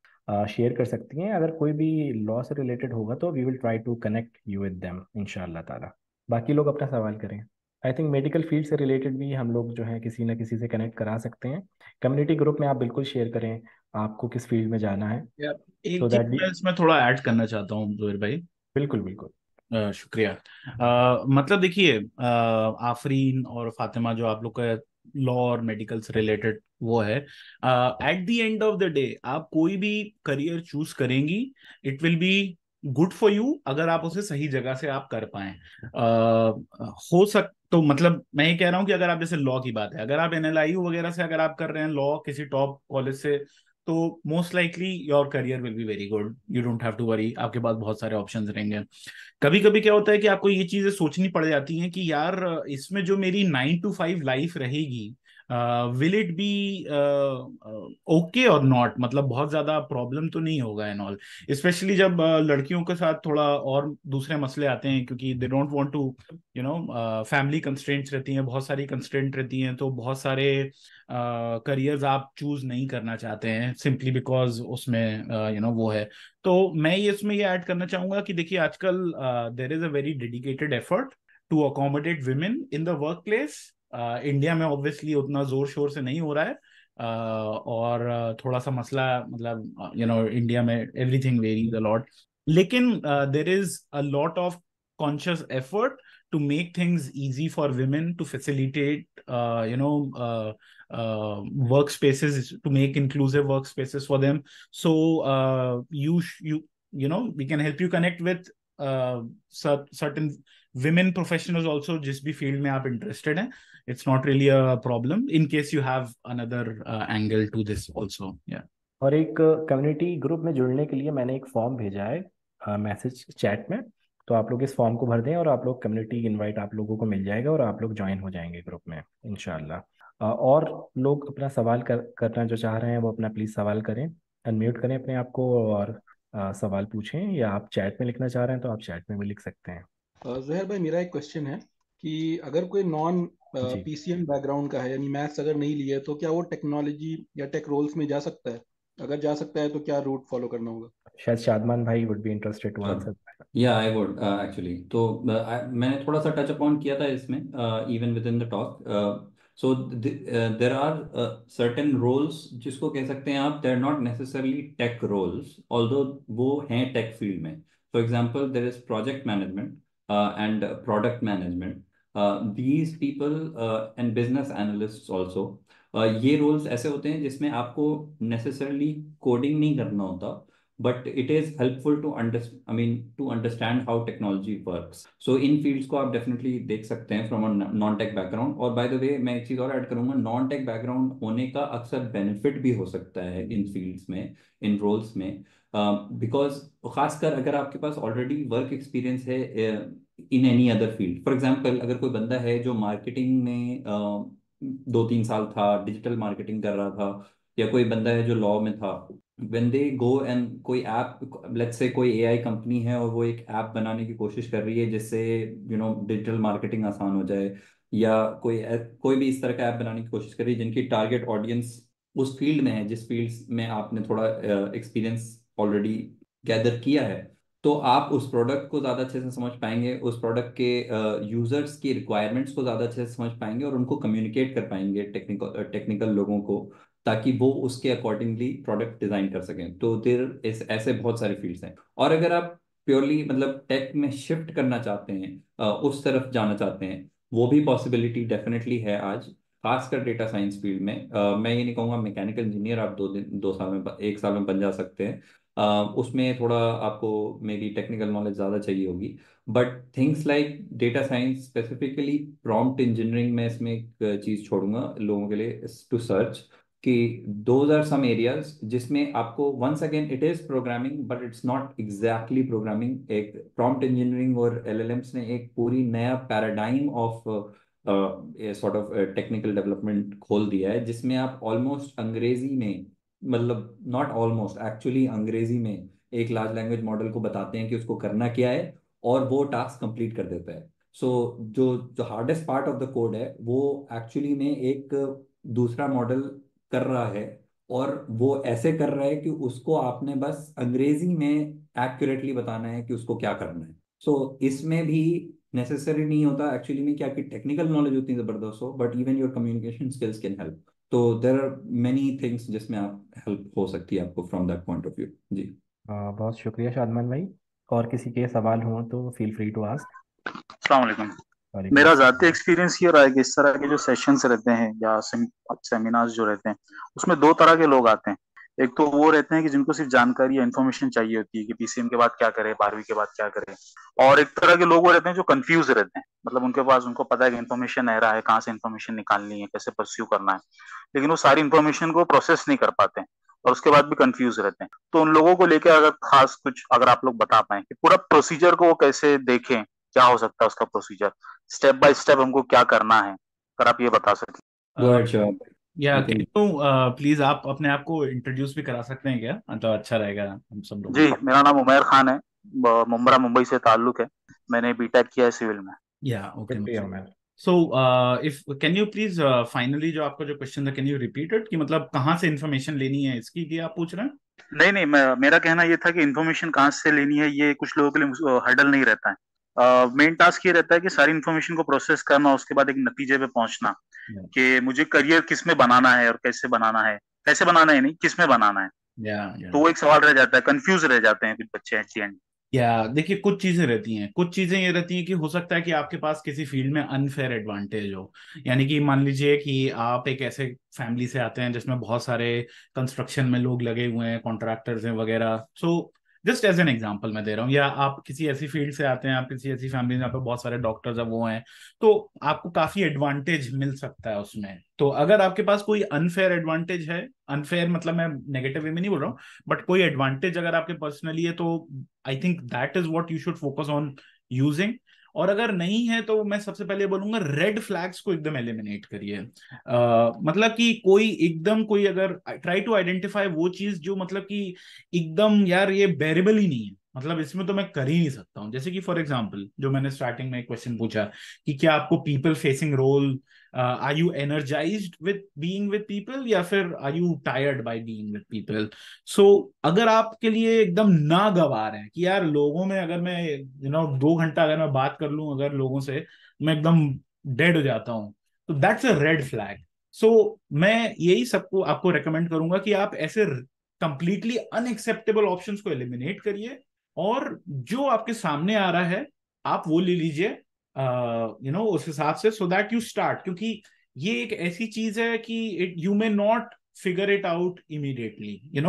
शेयर कर सकती हैं। अगर कोई भी लॉ से रिलेटेड होगा तो we will try to connect you with them इंशाल्लाह ताला। बाकी लोग अपना सवाल करें। आई थिंक मेडिकल फील्ड से रिलेटेड भी हम लोग जो है किसी ना किसी से कनेक्ट करा सकते हैं। कम्युनिटी ग्रुप में आप बिल्कुल शेयर करें आपको किस फील्ड में जाना है, यार सो एक दैट चीज वी। मैं इसमें थोड़ा ऐड करना चाहता हूँ जोहिर भाई। बिल्कुल बिल्कुल। शुक्रिया। मतलब देखिए, आफरीन और फातिमा जो आप लोग का लॉ और मेडिकल से रिलेटेड वो है, eight the end of the day आप कोई भी करियर चूज करेंगी, it will be good for you अगर आप उसे सही जगह से आप कर पाए। हो सक तो मतलब मैं ये कह रहा हूँ कि अगर आप जैसे लॉ की बात है, अगर आप एनएलआईयू वगैरह से अगर आप कर रहे हैं लॉ किसी टॉप कॉलेज से, तो most likely your career will be very good, you don't have to worry, आपके पास बहुत सारे ऑप्शंस रहेंगे। कभी कभी क्या होता है कि आपको ये चीजें सोचनी पड़ जाती हैं कि यार इसमें जो मेरी 9 to 5 लाइफ रहेगी, विल इट बी ओके और नॉट, मतलब बहुत ज्यादा प्रॉब्लम तो नहीं होगा एंड ऑल। स्पेशली जब लड़कियों के साथ थोड़ा और दूसरे मसले आते हैं, क्योंकि they don't want to you know, family constraints रहती हैं, बहुत सारी कंस्ट्रेंट रहती हैं, तो बहुत सारे करियर्स आप चूज नहीं करना चाहते हैं सिंपली बिकॉज उसमें यू नो वो है। तो मैं ये इसमें ये ऐड करना चाहूंगा कि देखिए आजकल there is a very dedicated effort to accommodate women in the work place. India में ऑब्वियसली उतना जोर शोर से नहीं हो रहा है, और थोड़ा सा मसला मतलब यू नो इंडिया में एवरीथिंग वेरीज अ लॉट, लेकिन देर is a lot of conscious effort to make things easy for women, to facilitate you know workspaces, to make inclusive workspaces for them. So you know we can help you connect with certain women professionals also, जिस भी field में आप interested हैं। It's not really a problem in case you have another angle to this also. Yeah. और एक community group में जुड़ने के लिए मैंने एक फॉर्म भेजा है मैसेज चैट में। तो आप लोग इस फॉर्म को भर दें और आप लोग कम्युनिटी इनवाइट आप लोगों को मिल जाएगा और आप लोग ज्वाइन हो जाएंगे ग्रुप में इंशाल्लाह। और लोग अपना सवाल करना जो चाह रहे हैं वो अपना प्लीज़ सवाल करें, अनम्यूट करें अपने आप को और सवाल पूछें, या आप चैट में लिखना चाह रहे हैं तो आप चैट में भी लिख सकते हैं। जहर भाई, मेरा एक क्वेश्चन है कि अगर कोई नॉन जी। पीसीएम बैकग्राउंड का है, यानी मैथ्स अगर नहीं लिए, तो क्या वो टेक्नोलॉजी या टेक रोल्स में जा सकता है? अगर जा सकता है तो क्या रूट फॉलो करना होगा? शायद शादमान भाई would be interested to answer. या आई वुड एक्चुअली, तो मैंने थोड़ा सा टच अपॉन किया था इसमें, even within the talk. So there are certain roles जिसको कह सकते हैं आप, they are not necessarily tech roles, although वो हैं टेक फील्ड में। For example there is project management and product management, these people and business analyst also. ये roles ऐसे होते हैं जिसमें आपको नेसेसरली कोडिंग नहीं करना होता, but it is helpful to understand how technology works. So in fields को आप definitely देख सकते हैं from a non tech background। और by the way मैं एक चीज और ऐड करूंगा, non tech background होने का अक्सर benefit भी हो सकता है इन fields में, इन roles में, because खासकर अगर आपके पास already work experience है in any other field। for example अगर कोई बंदा है जो मार्केटिंग में 2-3 साल था, डिजिटल मार्केटिंग कर रहा था, या कोई बंदा है जो लॉ में था, when they go and कोई ऐप, लेट्स से कोई एआई कंपनी है और वो एक ऐप बनाने की कोशिश कर रही है जिससे डिजिटल मार्केटिंग आसान हो जाए, या कोई भी इस तरह का ऐप बनाने की कोशिश कर रही है जिनकी टारगेट ऑडियंस उस फील्ड में है जिस फील्ड में आपने थोड़ा एक्सपीरियंस ऑलरेडी गैदर किया है, तो आप उस प्रोडक्ट को ज़्यादा अच्छे से समझ पाएंगे, उस प्रोडक्ट के यूजर्स की रिक्वायरमेंट्स को ज़्यादा अच्छे से समझ पाएंगे और उनको कम्युनिकेट कर पाएंगे टेक्निकल लोगों को, ताकि वो उसके अकॉर्डिंगली प्रोडक्ट डिजाइन कर सकें। तो देर ऐसे बहुत सारे फील्ड्स हैं। और अगर आप प्योरली मतलब टेक में शिफ्ट करना चाहते हैं, उस तरफ जाना चाहते हैं, वो भी पॉसिबिलिटी डेफिनेटली है आज, खासकर डेटा साइंस फील्ड में। मैं ये नहीं कहूँगा मैकेनिकल इंजीनियर आप 2 साल में 1 साल में बन जा सकते हैं, उसमें थोड़ा आपको मे बी टेक्निकल नॉलेज ज़्यादा चाहिए होगी। But things like data science, specifically prompt engineering, मैं इसमें एक चीज़ छोड़ूंगा लोगों के लिए टू सर्च, कि दोज आर सम एरियाज जिसमें आपको, once again it is programming but it's not exactly programming. एक प्रॉम्प्ट इंजीनियरिंग और एलएलएम्स ने एक पूरी नया paradigm of sort of technical development खोल दिया है, जिसमें आप ऑलमोस्ट अंग्रेजी में मतलब नॉट ऑलमोस्ट, एक्चुअली अंग्रेजी में एक लार्ज लैंग्वेज मॉडल को बताते हैं कि उसको करना क्या है, और वो टास्क कंप्लीट कर देता है। सो जो जो hardest part of the code है वो एक्चुअली में एक दूसरा मॉडल कर रहा है, और वो ऐसे कर रहा है कि उसको आपने बस अंग्रेजी में एक्यूरेटली बताना है कि उसको क्या करना है। सो इसमें भी नेसेसरी नहीं होता एक्चुअली में कि आपकी टेक्निकल नॉलेज उतनी जबरदस्त हो, but even your communication skills can help. तो देर आर मेनी थिंग्स जिसमें आप हेल्प हो सकती है आपको from that point of view. जी बहुत शुक्रिया शादमान भाई। और किसी के सवाल हो तो फील फ्री टू आस्क। अस्सलाम वालेकुम। वालेकुम मेरा ज़ाती अस्सलाम। एक्सपीरियंस ये रहा है कि इस तरह के जो सेशंस रहते हैं या सेमिनार्स जो रहते हैं, उसमें दो तरह के लोग आते हैं। एक तो वो रहते हैं कि जिनको सिर्फ जानकारी या इन्फॉर्मेशन चाहिए होती है कि पीसीएम के बाद क्या करें, 12वीं के बाद क्या करें। और एक तरह के लोग वो रहते हैं जो कंफ्यूज रहते हैं, मतलब उनके पास, उनको पता है कि इन्फॉर्मेशन आ रहा है, कहाँ से इन्फॉर्मेशन निकालनी है, कैसे परस्यू करना है, लेकिन वो सारी इन्फॉर्मेशन को प्रोसेस नहीं कर पाते हैं और उसके बाद भी कंफ्यूज रहते हैं। तो उन लोगों को लेकर अगर खास कुछ अगर आप लोग बता पाए कि पूरा प्रोसीजर को वो कैसे देखें, क्या हो सकता है उसका प्रोसीजर, स्टेप बाय स्टेप हमको क्या करना है, अगर आप ये बता सकें। Go ahead Shiwab. Yeah I can think you please आप अपने आप को इंट्रोड्यूस भी करा सकते हैं क्या? तो अच्छा रहेगा हम सब लोगों जी, को। मेरा नाम उमैर खान है, मुंब्रा मुंबई से ताल्लुक है। मैंने बीटेक किया है सिविल में। या ओके। शुक्रिया Umar. So if can you please finally जो आपका जो क्वेश्चन था, कैन यू रिपीट इट कि मतलब कहाँ से इंफॉर्मेशन लेनी है इसकी लिए आप पूछ रहे हैं? नहीं नहीं, मेरा कहना ये था कि इन्फॉर्मेशन कहाँ से लेनी है, ये कुछ लोगों के लिए हर्डल नहीं रहता है। मेन टास्क ये रहता है कि सारी इन्फॉर्मेशन को प्रोसेस करना, उसके बाद एक नतीजे पे पहुंचना कि मुझे करियर किस में बनाना है और कैसे बनाना है, कैसे बनाना है नहीं, किस में बनाना है। या तो वो एक सवाल रह जाता है, कंफ्यूज रह जाते हैं कुछ बच्चे एट द एंड। या देखिए, कुछ चीजें रहती हैं, कुछ चीजें ये रहती हैं कि हो सकता है कि आपके पास किसी फील्ड में अनफेयर एडवांटेज हो। यानी कि मान लीजिए कि आप एक ऐसे फैमिली से आते हैं जिसमें बहुत सारे कंस्ट्रक्शन में लोग लगे हुए हैं, कॉन्ट्रैक्टर्स हैं वगैरह। So just as an example मैं दे रहा हूँ, या आप किसी ऐसी फील्ड से आते हैं, आप किसी ऐसी फैमिली में जहाँ पे बहुत सारे डॉक्टर्स हैं वो हैं, तो आपको काफी एडवांटेज मिल सकता है उसमें। तो अगर आपके पास कोई अनफेयर एडवांटेज है, अनफेयर मतलब मैं नेगेटिव वे में नहीं बोल रहा हूँ, बट कोई एडवांटेज अगर आपके पर्सनली है, तो I think that is what you should focus on using. और अगर नहीं है तो मैं सबसे पहले बोलूंगा रेड फ्लैग्स को एकदम एलिमिनेट करिए। मतलब कि कोई एकदम कोई अगर ट्राई टू आइडेंटिफाई वो चीज जो मतलब कि एकदम यार ये बेरेबल ही नहीं है, मतलब इसमें तो मैं कर ही नहीं सकता हूँ। जैसे कि फॉर एग्जांपल जो मैंने स्टार्टिंग में एक क्वेश्चन पूछा कि क्या आपको people facing role, are you energized with being with people या फिर are you tired by being with people. So अगर आपके लिए एकदम नागवार है कि यार लोगों में अगर मैं 2 घंटा अगर मैं बात कर लूं अगर लोगों से, मैं एकदम डेड हो जाता हूं, तो दैट्स अ रेड फ्लैग। सो मैं यही सबको आपको रेकमेंड करूंगा कि आप ऐसे कंप्लीटली अनएक्सेप्टेबल ऑप्शंस को एलिमिनेट करिए, और जो आपके सामने आ रहा है आप वो ले लीजिए उस हिसाब से, सो दैट यू स्टार्ट। क्योंकि ये एक ऐसी चीज है कि it you may not figure it out immediately,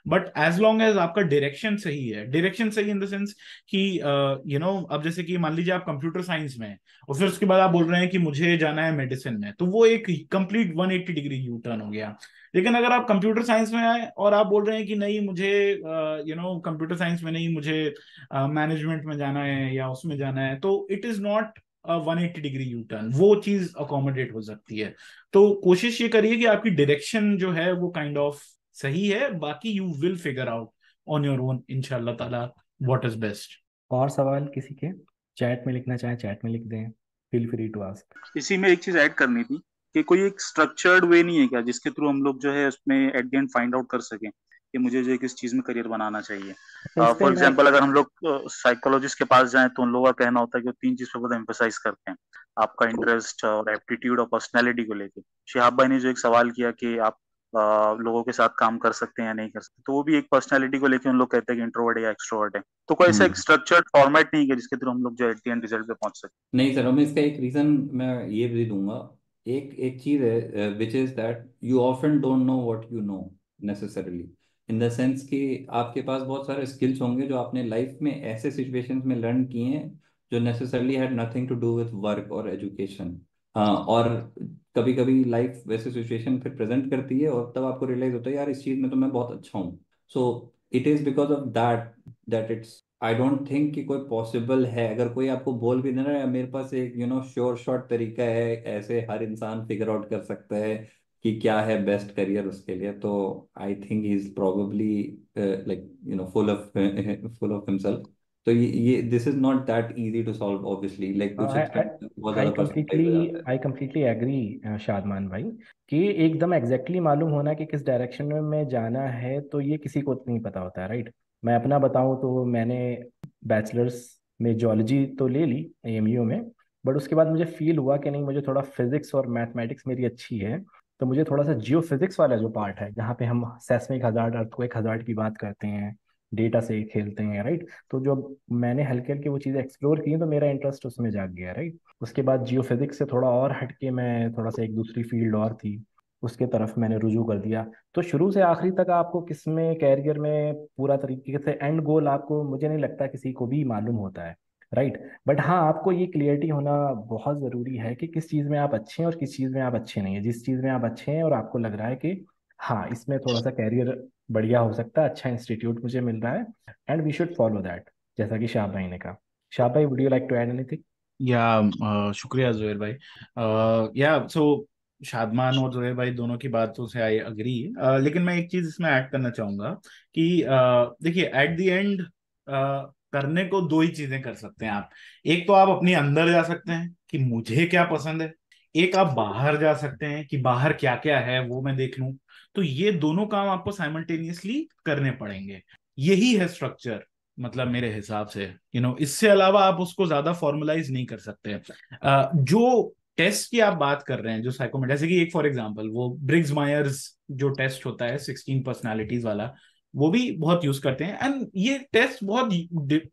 but as long as आपका डायरेक्शन सही है, डायरेक्शन सही इन द सेंस कि अब जैसे कि मान लीजिए आप कंप्यूटर साइंस में हैं और फिर उसके बाद आप बोल रहे हैं कि मुझे जाना है मेडिसिन में, तो वो एक कंप्लीट 180 डिग्री यू टर्न हो गया। लेकिन अगर आप कंप्यूटर साइंस में आए और आप बोल रहे हैं कि नहीं मुझे कंप्यूटर साइंस में नहीं, मुझे मैनेजमेंट में जाना है या उसमें जाना है, तो it is not 180 degree U turn, वो चीज अकोमोडेट हो सकती है। तो कोशिश ये करिए कि आपकी डायरेक्शन जो है वो काइंड ऑफ सही है, बाकी you will figure out on your own इंशाल्लाह ताला व्हाट इज बेस्ट। और सवाल किसी के? चैट में लिखना चाहे चैट में लिख दें। Feel free to ask. इसी में एक चीज ऐड करनी थी कि कोई एक स्ट्रक्चर्ड वे नहीं है क्या जिसके थ्रू हम लोग जो है उसमें eight the and find out कर सकें कि मुझे जो है किस चीज में करियर बनाना चाहिए। तो इस पे फॉर मैं एग्जांपल अगर हम लोग साइकोलॉजिस्ट के पास जाएं तो उन लोगों का कहना होता है कि वो तीन चीज पे बहुत एम्फोसाइज करते हैं, आपका इंटरेस्ट और एप्टीट्यूड और पर्सनैलिटी को लेके। शिहाब भाई ने जो एक सवाल किया कि आप लोगों के साथ काम कर सकते हैं या नहीं कर सकते, तो वो भी एक पर्सनैलिटी को लेके उन लोग कहते हैं कि इंट्रोवर्ट है या एक्सट्रोवर्ट है। तो कोई ऐसा एक स्ट्रक्चर्ड फॉर्मेट नहीं है जिसके थ्रू हम लोग जो एट द एंड रिजल्ट पे पहुंच सके। नहीं सर, मैं इसका एक रीज़न मैं ये भी दूंगा। एक एक चीज़ है which is that you often don't know what you know necessarily, in the sense कि आपके पास बहुत सारे स्किल्स होंगे जो आपने लाइफ में ऐसे सिचुएशंस में लर्न किए हैं जो necessarily had nothing to do with work और एजुकेशन। और कभी कभी लाइफ वैसे सिचुएशन फिर प्रेजेंट करती है और तब आपको रियलाइज होता है यार इस चीज़ में तो मैं बहुत अच्छा हूँ। So it is because of that that it's, I don't think कि कोई पॉसिबल है। अगर कोई आपको बोल भी देना है मेरे पास एक श्योर शॉट तरीका है, ऐसे हर इंसान फिगर आउट कर सकता है, कि क्या है बेस्ट करियर उसके लिए, तो I think he is probably like full of himself. तो ये this is not that easy to solve obviously, like कुछ आई एक्सटेंड बहुत आई ज्यादा पर्सनलाइज कम्प्लीटली हो जाता है। आई कम्प्लीटली एग्री शादमान भाई, कि एकदम एग्जैक्टली मालूम होना कि किस डायरेक्शन में जाना है तो ये किसी को नहीं पता होता है, राइट। मैं अपना बताऊं तो मैंने बैचलर्स में जियोलॉजी तो ले ली एएमयू में, बट उसके बाद मुझे फील हुआ कि नहीं, मुझे थोड़ा फिजिक्स और मैथमेटिक्स मेरी अच्छी है, तो मुझे थोड़ा सा जियो फिजिक्स वाला जो पार्ट है जहाँ पे हम सेस्मिक हजार्ड अर्थक्वेक हजार्ड की बात करते हैं, डेटा से खेलते हैं, राइट। तो जो मैंने हल्के हल्के वो चीज़ें एक्सप्लोर की तो मेरा इंटरेस्ट उसमें जाग गया, राइट। उसके बाद जियो फिजिक्स से थोड़ा और हटके मैं थोड़ा सा एक दूसरी फील्ड और थी उसके तरफ मैंने रुजू कर दिया। तो शुरू से आखिरी तक आपको किसमें कैरियर में पूरा तरीके से एंड गोल आपको मुझे नहीं लगता किसी को भी मालूम होता है, राइट। बट हाँ, आपको ये क्लियरिटी होना बहुत ज़रूरी है कि किस चीज़ में आप अच्छे हैं और किस चीज़ में आप अच्छे नहीं है। जिस चीज़ में आप अच्छे हैं और आपको लग रहा है कि हाँ इसमें थोड़ा सा कैरियर बढ़िया हो सकता है, अच्छा इंस्टीट्यूट मुझे मिल रहा है, and we should follow that, जैसा कि शाह भाई ने कहा। शाह भाई, would you like to add anything? शुक्रिया जुबैर भाई। या सो शादमान और जुबैर भाई दोनों की बातों से आई अग्री। लेकिन मैं एक चीज इसमें ऐड करना चाहूंगा कि देखिए एट द एंड करने को दो ही चीजें कर सकते हैं आप। एक तो आप अपने अंदर जा सकते हैं कि मुझे क्या पसंद है, एक आप बाहर जा सकते हैं कि बाहर क्या क्या है वो मैं देख लूं। तो ये दोनों काम आपको साइमल्टेनियसली करने पड़ेंगे। यही है स्ट्रक्चर, मतलब मेरे हिसाब से इससे अलावा आप उसको ज्यादा फॉर्मुलाइज नहीं कर सकते। जो टेस्ट की आप बात कर रहे हैं जो साइकोमेट, जैसे कि एक फॉर एग्जांपल वो ब्रिग्स मायर्स जो टेस्ट होता है 16 पर्सनालिटीज वाला, वो भी बहुत यूज करते हैं। एंड ये टेस्ट बहुत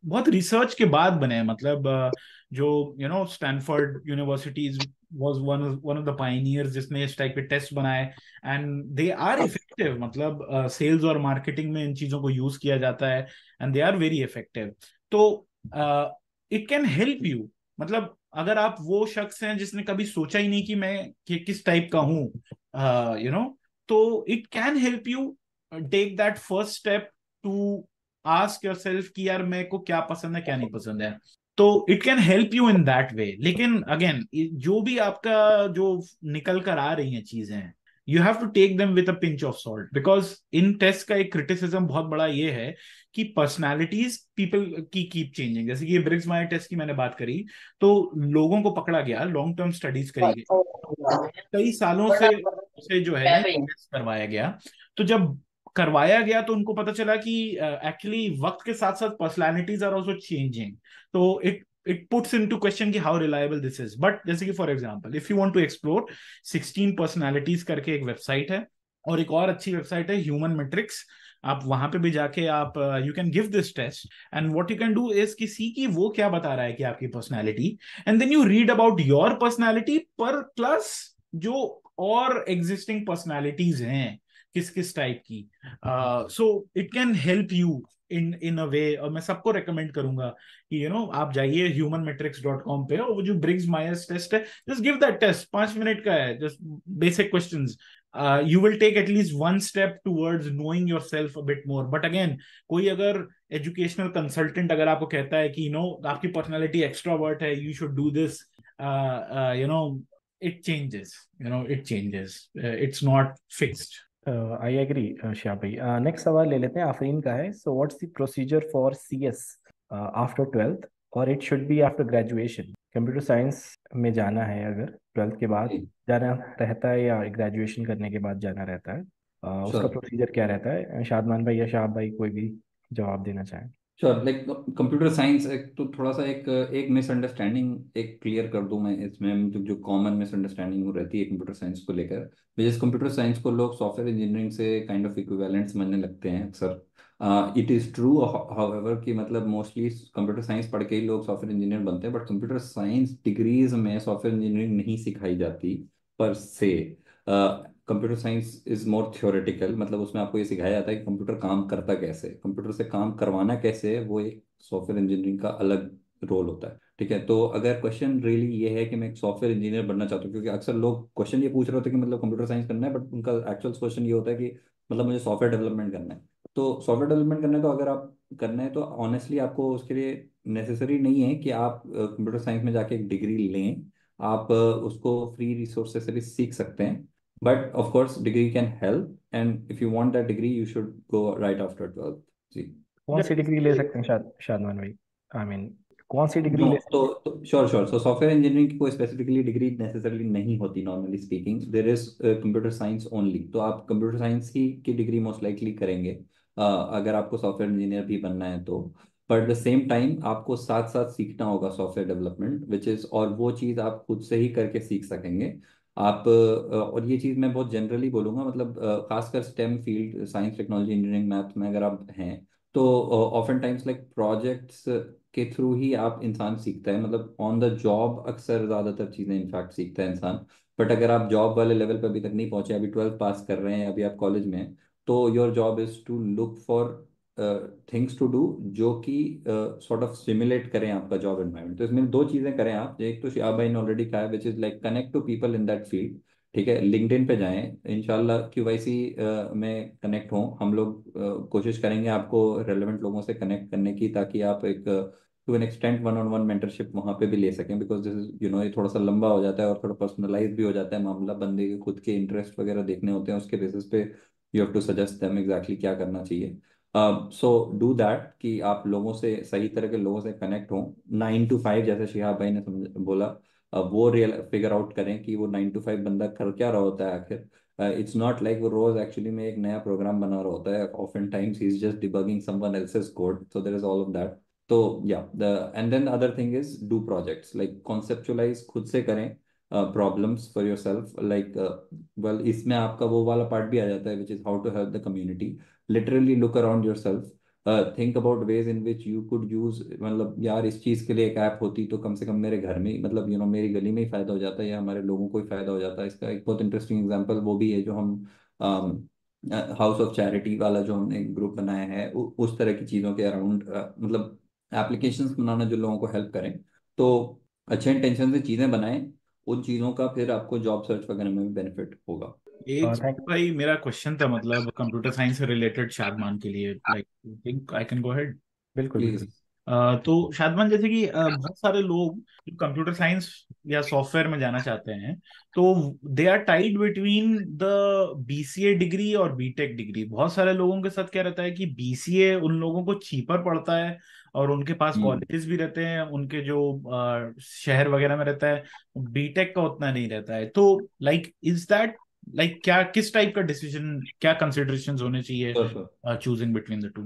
बहुत रिसर्च के बाद बने हैं। मतलब जो Stanford university was one one of the pioneers जिसने इस टाइप के टेस्ट बनाए, एंड दे आर इफेक्टिव। मतलब सेल्स और मार्केटिंग में इन चीजों को यूज किया जाता है and they are very effective. तो इट कैन हेल्प यू। मतलब अगर आप वो शख्स हैं जिसने कभी सोचा ही नहीं कि मैं किस टाइप का हूं, तो it can help you take that first step to ask yourself कि यार मेरे को क्या पसंद है क्या नहीं पसंद है। तो it can help you in that way. लेकिन अगेन जो भी आपका जो निकल कर आ रही हैं चीजें, you have to take them with a pinch of salt, because इन टेस्ट का एक क्रिटिसिज्म बहुत बड़ा ये है कि पर्सनालिटीज पीपल की कीप चेंजिंग। जैसे कि ये ब्रिग्स मायर टेस्ट की मैंने बात करी, तो लोगों को पकड़ा गया, लॉन्ग टर्म स्टडीज करी गई, कई सालों से उसे जो है ना टेस्ट करवाया गया। तो जब करवाया गया तो उनको पता चला कि एक्चुअली वक्त के साथ साथ पर्सनालिटीज आर ऑल्सो चेंजिंग। तो इट पुट्स इनटू क्वेश्चन कि how reliable this is. But जैसे कि for example if you want to explore 16 personalities करके एक वेबसाइट है, और एक और अच्छी वेबसाइट है ह्यूमन मेट्रिक्स। आप वहां पे भी जाके आप you can give this test, and what you can do is कि सी की वो क्या बता रहा है कि आपकी personality, and then you read about your personality पर प्लस जो और एग्जिस्टिंग पर्सनालिटीज हैं किस किस टाइप की। So it can help you in a way. और मैं सबको रेकमेंड करूंगा कि आप जाइए humanmetrics.com पे, और वो जो ब्रिग्स मायर्स टेस्ट है, just give that test. 5 minute का है, just basic questions. You will take at least one step towards knowing your self a bit more. But again, कोई अगर एजुकेशनल कंसल्टेंट अगर आपको कहता है कि आपकी पर्सनैलिटी एक्स्ट्रावर्ट है, you should do this, it changes, it changes. It's not fixed. I agree Shah भाई। नेक्स्ट सवाल ले लेते हैं, आफरीन का है। So what's the procedure for CS after 12th, और it should be after graduation? Computer science में जाना है अगर 12th के बाद जाना रहता है या ग्रेजुएशन करने के बाद जाना रहता है, उसका श्योर प्रोसीजर क्या रहता है? शादमान भाई या शाह भाई कोई भी जवाब देना चाहें। श्योर, लाइक कंप्यूटर साइंस एक तो थोड़ा सा एक मिसअंडरस्टैंडिंग एक क्लियर कर दूं मैं इसमें, जो कॉमन मिसअंडरस्टैंडिंग हो रहती है कंप्यूटर साइंस को लेकर। जिस कंप्यूटर साइंस को लोग सॉफ्टवेयर इंजीनियरिंग से काइंड ऑफ इक्विवेलेंट समझने लगते हैं अक्सर। इट इज़ ट्रू हाउएवर कि मतलब मोस्टली कंप्यूटर साइंस पढ़ के ही लोग सॉफ्टवेयर इंजीनियर बनते हैं, बट कंप्यूटर साइंस डिग्रीज में सॉफ्टवेयर इंजीनियरिंग नहीं सिखाई जाती पर से। Computer science is more theoretical, मतलब उसमें आपको ये सिखाया जाता है कि कंप्यूटर काम करता कैसे, कंप्यूटर से काम करवाना कैसे है, वो एक सॉफ्टवेयर इंजीनियरिंग का अलग रोल होता है। ठीक है, तो अगर क्वेश्चन रियली ये है कि मैं एक सॉफ्टवेयर इंजीनियर बनना चाहता हूँ, क्योंकि अक्सर लोग क्वेश्चन ये पूछ रहे होते हैं कि मतलब कंप्यूटर साइंस करना है, बट उनका एक्चुअल क्वेश्चन ये होता है कि मतलब मुझे सॉफ्टवेयर डेवलपमेंट करना है। तो सॉफ्टवेयर डेवलपमेंट करना है, तो अगर आप करना है तो ऑनेस्टली आपको उसके लिए नेसेसरी नहीं है कि आप कंप्यूटर साइंस में जाके एक डिग्री लें। आप उसको फ्री रिसोर्सेज से भी सीख सकते हैं। But of course, degree can help, and if you want that degree, you should go right after 12th. See. कौन सी डिग्री ले सकते हैं शादमान भाई? आई मीन कौन सी डिग्री नो ले तो सकते sure sure, so software engineering की कोई स्पेसिफिकली डिग्री नेसेसरली नहीं होती, normally speaking there is computer science only. तो आप कंप्यूटर साइंस ही की डिग्री मोस्ट लाइकली करेंगे अगर आपको सॉफ्टवेयर इंजीनियर भी बनना है तो। पर एट द सेम टाइम आपको साथ साथ सीखना होगा सॉफ्टवेयर डेवलपमेंट, विच इज़, और वो चीज़ आप खुद से ही करके सीख सकेंगे आप। और ये चीज़ मैं बहुत जनरली बोलूँगा, मतलब खासकर stem field, science technology engineering math में अगर आप हैं तो ऑफन टाइम्स लाइक प्रोजेक्ट्स के थ्रू ही आप इंसान सीखता है, मतलब ऑन द जॉब अक्सर ज़्यादातर चीज़ें इनफैक्ट सीखता है इंसान। बट अगर आप जॉब वाले लेवल पे अभी तक नहीं पहुंचे, अभी 12th पास कर रहे हैं, अभी आप कॉलेज में हैं, तो your job is to look for things to do जो कि सॉर्ट ऑफ सिमुलेट करें आपका जॉब एनवायरनमेंट। तो इसमें दो चीज़ें करें आप, एक तो शिहाब भाई ने ऑलरेडी कहा है, which is like connect to people in that field. ठीक है, लिंक्डइन पे जाएं, इंशाल्लाह क्यूवाईसी में कनेक्ट हों हम लोग। कोशिश करेंगे आपको रेलेवेंट लोगों से कनेक्ट करने की, ताकि आप एक to an extent one on one mentorship वहाँ पे भी ले सकें, बिकॉज दिस इज ये थोड़ा सा लंबा हो जाता है और थोड़ा पर्सनलाइज भी हो जाता है मामला। बंदे के खुद के इंटरेस्ट वगैरह देखने होते हैं, उसके बेसिस पे you have to suggest them exactly क्या करना चाहिए। सो डू दैट कि आप लोगों से, सही तरह के लोगों से कनेक्ट हों। 9 to 5 जैसे शिहाब भाई ने बोला, वो रियल फिगर आउट करें कि वो 9 to 5 बंदा कर क्या रहा होता है आखिर। इट्स नॉट लाइक वो रोज एक्चुअली में एक नया प्रोग्राम बना रहा होता है, often times he is just debugging someone else's code, so there is all of that. तो या the end then other thing is do projects, like conceptualize खुद से करें problems for your self, like well इसमें आपका वो वाला part भी आ जाता है which is how to help the community. Literally look around your self, think about ways in which you could use, मतलब यार इस चीज के लिए एक ऐप होती तो कम से कम मेरे घर में मतलब मेरी गली में ही फायदा हो जाता है, या हमारे लोगों को ही फायदा हो जाता है। इसका एक बहुत इंटरेस्टिंग एग्जांपल वो भी है जो हम हाउस ऑफ चैरिटी वाला जो हमने ग्रुप बनाया है, उस तरह की चीज़ों के अराउंड मतलब एप्लीकेशंस बनाना जो लोगों को हेल्प करें। तो अच्छे इंटेंशन से चीज़ें बनाएं, उन चीज़ों का फिर आपको जॉब सर्च वगैरह में भी बेनिफिट होगा। एक थैंक भाई मेरा क्वेश्चन था, मतलब कंप्यूटर साइंस से रिलेटेड शादमान के लिए, like think I can go ahead. बिल्कुल प्लीज। बिल्कुल। तो शादमान, जैसे कि बहुत सारे लोग जो कंप्यूटर साइंस या सॉफ्टवेयर में जाना चाहते हैं, तो they are tied between the BCA degree और बीटेक डिग्री। बहुत सारे लोगों के साथ क्या रहता है कि बीसीए उन लोगों को चीपर पड़ता है, और उनके पास हम्म। कॉलेजेस भी रहते हैं उनके जो शहर वगैरह में रहता है। बीटेक का उतना नहीं रहता है। तो लाइक इज दैट, लाइक क्या, किस टाइप का डिसीजन, क्या कंसिडरेशंस होने चाहिए sure sure, choosing between the two?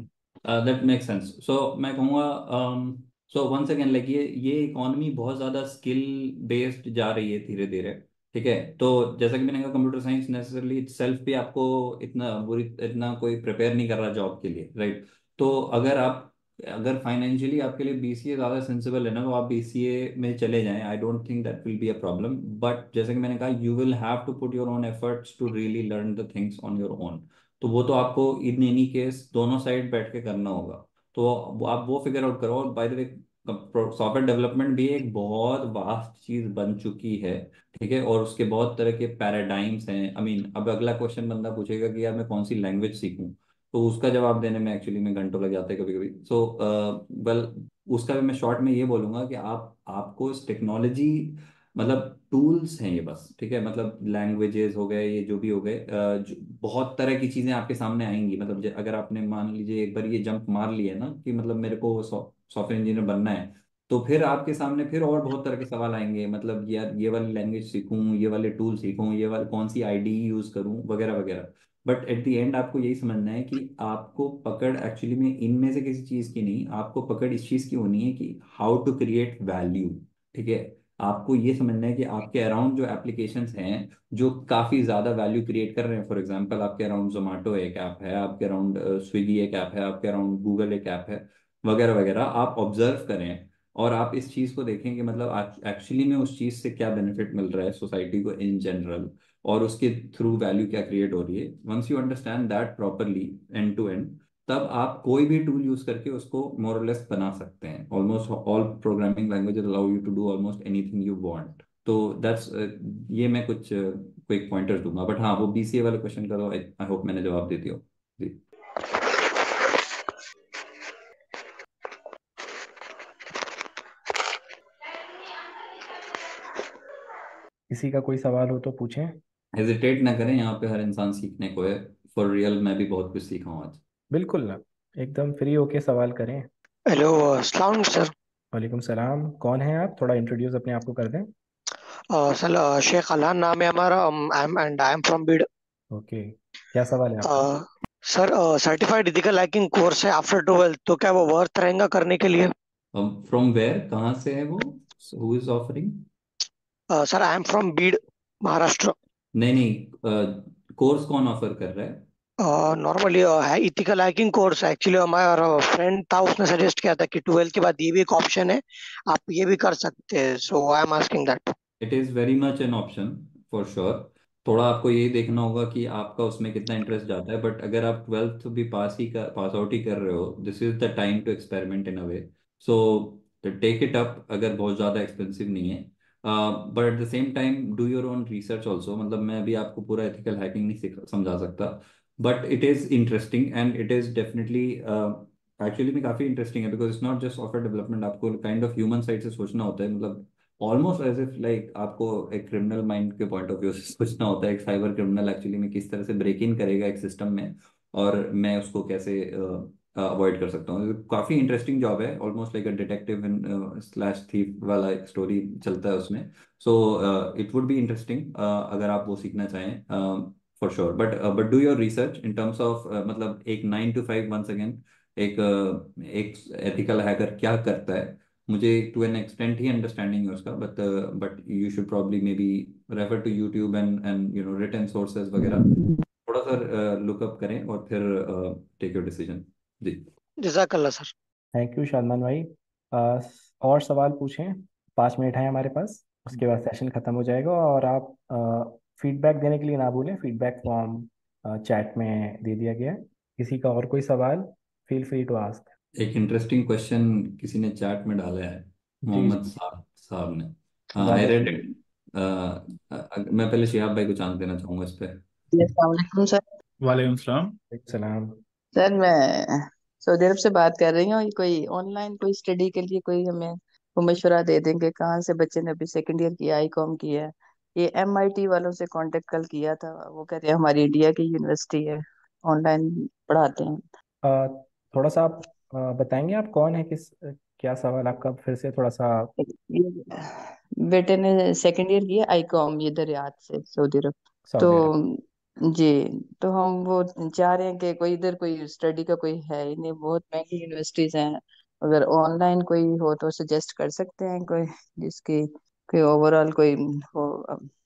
That make sense. So मैं कहूँगा, सो वंस अगेन लाइक ये इकोनॉमी बहुत ज़्यादा स्किल बेस्ड जा रही है धीरे धीरे। ठीक है, तो जैसा कि मैंने कहा, कंप्यूटर साइंस नेसेसरली इटसेल्फ भी आपको इतना कोई प्रिपेयर नहीं कर रहा जॉब के लिए, राइट। तो अगर फाइनेंशियली आपके लिए बीसीए ज़्यादा सेंसिबल है ना, तो आप बीसीए में चले जाएं, I don't think that will be a problem. But जैसे कि मैंने कहा, you will have to put your own efforts to really learn the things on your own. तो वो तो आपको इन एनी केस दोनों साइड बैठ के करना होगा। तो आप वो फिगर आउट करो। और by the way, software development भी एक बहुत वास्ट चीज बन चुकी है। ठीक है, और उसके बहुत तरह के पैराडाइम्स हैं। आई मीन अब अगला क्वेश्चन बंदा पूछेगा कि यार मैं कौन सी लैंग्वेज सीखूं, तो उसका जवाब देने में एक्चुअली में घंटों लग जाते हैं कभी कभी। सो वेल, उसका भी मैं शॉर्ट में ये बोलूंगा कि आपको इस टेक्नोलॉजी, मतलब टूल्स हैं ये बस। ठीक है, मतलब लैंग्वेजेस हो गए, ये जो भी हो गए, बहुत तरह की चीजें आपके सामने आएंगी। मतलब अगर आपने मान लीजिए एक बार ये जंप मार लिया ना कि मतलब मेरे को सॉफ्टवेयर इंजीनियर बनना है, तो फिर आपके सामने फिर और बहुत तरह के सवाल आएंगे। मतलब यार ये वाली लैंग्वेज सीखूं, ये वाले टूल सीखूं, ये वाली कौन सी आईडी यूज करूं, वगैरह वगैरह। बट एट द एंड आपको यही समझना है कि आपको पकड़ एक्चुअली में इनमें से किसी चीज की नहीं, आपको पकड़ इस चीज की होनी है कि हाउ टू क्रिएट वैल्यू। ठीक है, आपको ये समझना है कि आपके अराउंड जो एप्लीकेशंस हैं जो काफी ज्यादा वैल्यू क्रिएट कर रहे हैं, फॉर एग्जांपल आपके अराउंड जोमेटो एक ऐप है, आपके अराउंड स्विगी एक ऐप है, आपके अराउंड गूगल एक ऐप है, वगैरह वगैरह। आप ऑब्जर्व करें और आप इस चीज को देखें कि मतलब एक्चुअली में उस चीज से क्या बेनिफिट मिल रहा है सोसाइटी को इन जनरल, और उसके थ्रू वैल्यू क्या क्रिएट हो रही है। Once you understand that properly end to end, तब आप कोई भी टूल यूज करके उसको मोर और लेस बना सकते हैं। Almost all programming languages allow you to do almost anything you want. तो दैट्स, ये मैं कुछ क्विक पॉइंटर्स दूंगा। बट हाँ, वो बीसीए वाले क्वेश्चन का तो आई होप मैंने जवाब दे दिया हो। जी। किसी का कोई सवाल हो तो पूछें। हेजिटेट ना करें, यहाँ पे हर इंसान सीखने को है। फॉर रियल मैं भी बहुत कुछ सीखा हूँ आज। बिल्कुल ना, एकदम फ्री होके सवाल करें। हेलो, अस्सलाम वालेकुम सर। वालेकुम सलाम, कौन है आप? थोड़ा इंट्रोड्यूस अपने आप को कर दें। सर, शेख अलान नाम है हमारा। आई एम फ्रॉम बीड। ओके, क्या सवाल है आपका? Sir, certified ethical hacking course है आफ्टर 12, तो क्या वो वर्थ रहेगा करने के लिए? फ्रॉम वेयर, कहाँ से है वो? Who is offering? Sir, I am from Beed, Maharashtra. नहीं नहीं, कोर्स कौन ऑफर कर रहा है? नॉर्मली है इथिकल हैकिंग कोर्स। एक्चुअली हमारा फ्रेंड था, उसने सजेस्ट किया था कि 12 के बाद ये भी एक ऑप्शन है, आप ये भी कर सकते हैं। So I am asking that. It is very much an option for sure. थोड़ा आपको ये देखना होगा कि आपका उसमें कितना इंटरेस्ट जाता है, बट अगर आप ट्वेल्थ भी पास आउट ही कर रहे हो, this is the time to experiment in a way. So take it up, अगर बहुत ज़्यादा एक्सपेंसिव नहीं है। But at the same time do your own research also. मतलब मैं अभी आपको पूरा एथिकल हैकिंग नहीं समझा सकता, but it is interesting and it is definitely actually में काफ़ी इंटरेस्टिंग है, because it's not just software development. आपको काइंड ऑफ ह्यूमन साइड से सोचना होता है, मतलब ऑलमोस्ट एज इफ लाइक आपको एक क्रिमिनल माइंड के पॉइंट ऑफ व्यू से सोचना होता है। एक साइबर क्रिमिनल एक्चुअली में किस तरह से ब्रेक इन करेगा एक सिस्टम में, और मैं उसको कैसे अवॉइड कर सकता हूँ। काफी इंटरेस्टिंग जॉब है, ऑलमोस्ट लाइक अ डिटेक्टिव स्लैश थीफ वाला एक स्टोरी चलता है उसमें। So it would be interesting अगर आप वो सीखना चाहें, for sure. But do your research in terms of, मतलब एक 9 to 5 वंस अगेन, एक एक एथिकल हैकर क्या करता है, मुझे टू एन एक्सटेंट ही अंडरस्टैंडिंग है उसका। But you should probably may be refer to YouTube and you know written sources वगैरह, थोड़ा सा लुकअप करें और फिर टेक योर डिसीजन। जी। जजाकल्ला सर। थैंक यू शादमान भाई। और सवाल पूछें, 5 मिनट है हमारे पास, उसके बाद सेशन खत्म हो जाएगा। और आप फीडबैक देने के लिए ना भूलें, फीडबैक फॉर्म चैट में दे दिया गया है। किसी का और कोई सवाल, फील फ्री टू आस्क। एक इंटरेस्टिंग क्वेश्चन किसी ने चैट में डाला है, जी मोहम्मद जी, साहब साहब ने। आई वालेकुम रेड इट। मैं पहले शिहाब भाई को चांस देना चाहूंगा इस पे। जी, अस्सलाम वालेकुम सर। वालेकुम सलाम। सलाम। सर, मैं सऊदी अरब से बात कर रही हूँ। ये कोई ऑनलाइन कोई स्टडी के लिए कोई हमें वो मशवरा दे देंगे? कहाँ से, बच्चे ने अभी सेकंड ईयर किया, आई.कॉम किया है। ये MIT वालों से कांटेक्ट कल किया था, वो कहते हैं हमारी इंडिया की यूनिवर्सिटी है, ऑनलाइन पढ़ाते हैं। अ, थोड़ा सा आप बताएंगे आप कौन है, किस क्या सवाल आपका, फिर से थोड़ा सा। ये बेटे ने सेकंड ईयर किया आई.कॉम, इधर रियाद से, सऊदी अरब। तो सऊदी अरब। जी, तो हम वो चाह रहे हैं कि कोई इधर कोई स्टडी का कोई है ही नहीं, बहुत महंगी यूनिवर्सिटीज हैं। अगर ऑनलाइन कोई हो तो सजेस्ट कर सकते हैं कोई, जिसकी कोई ओवरऑल कोई हो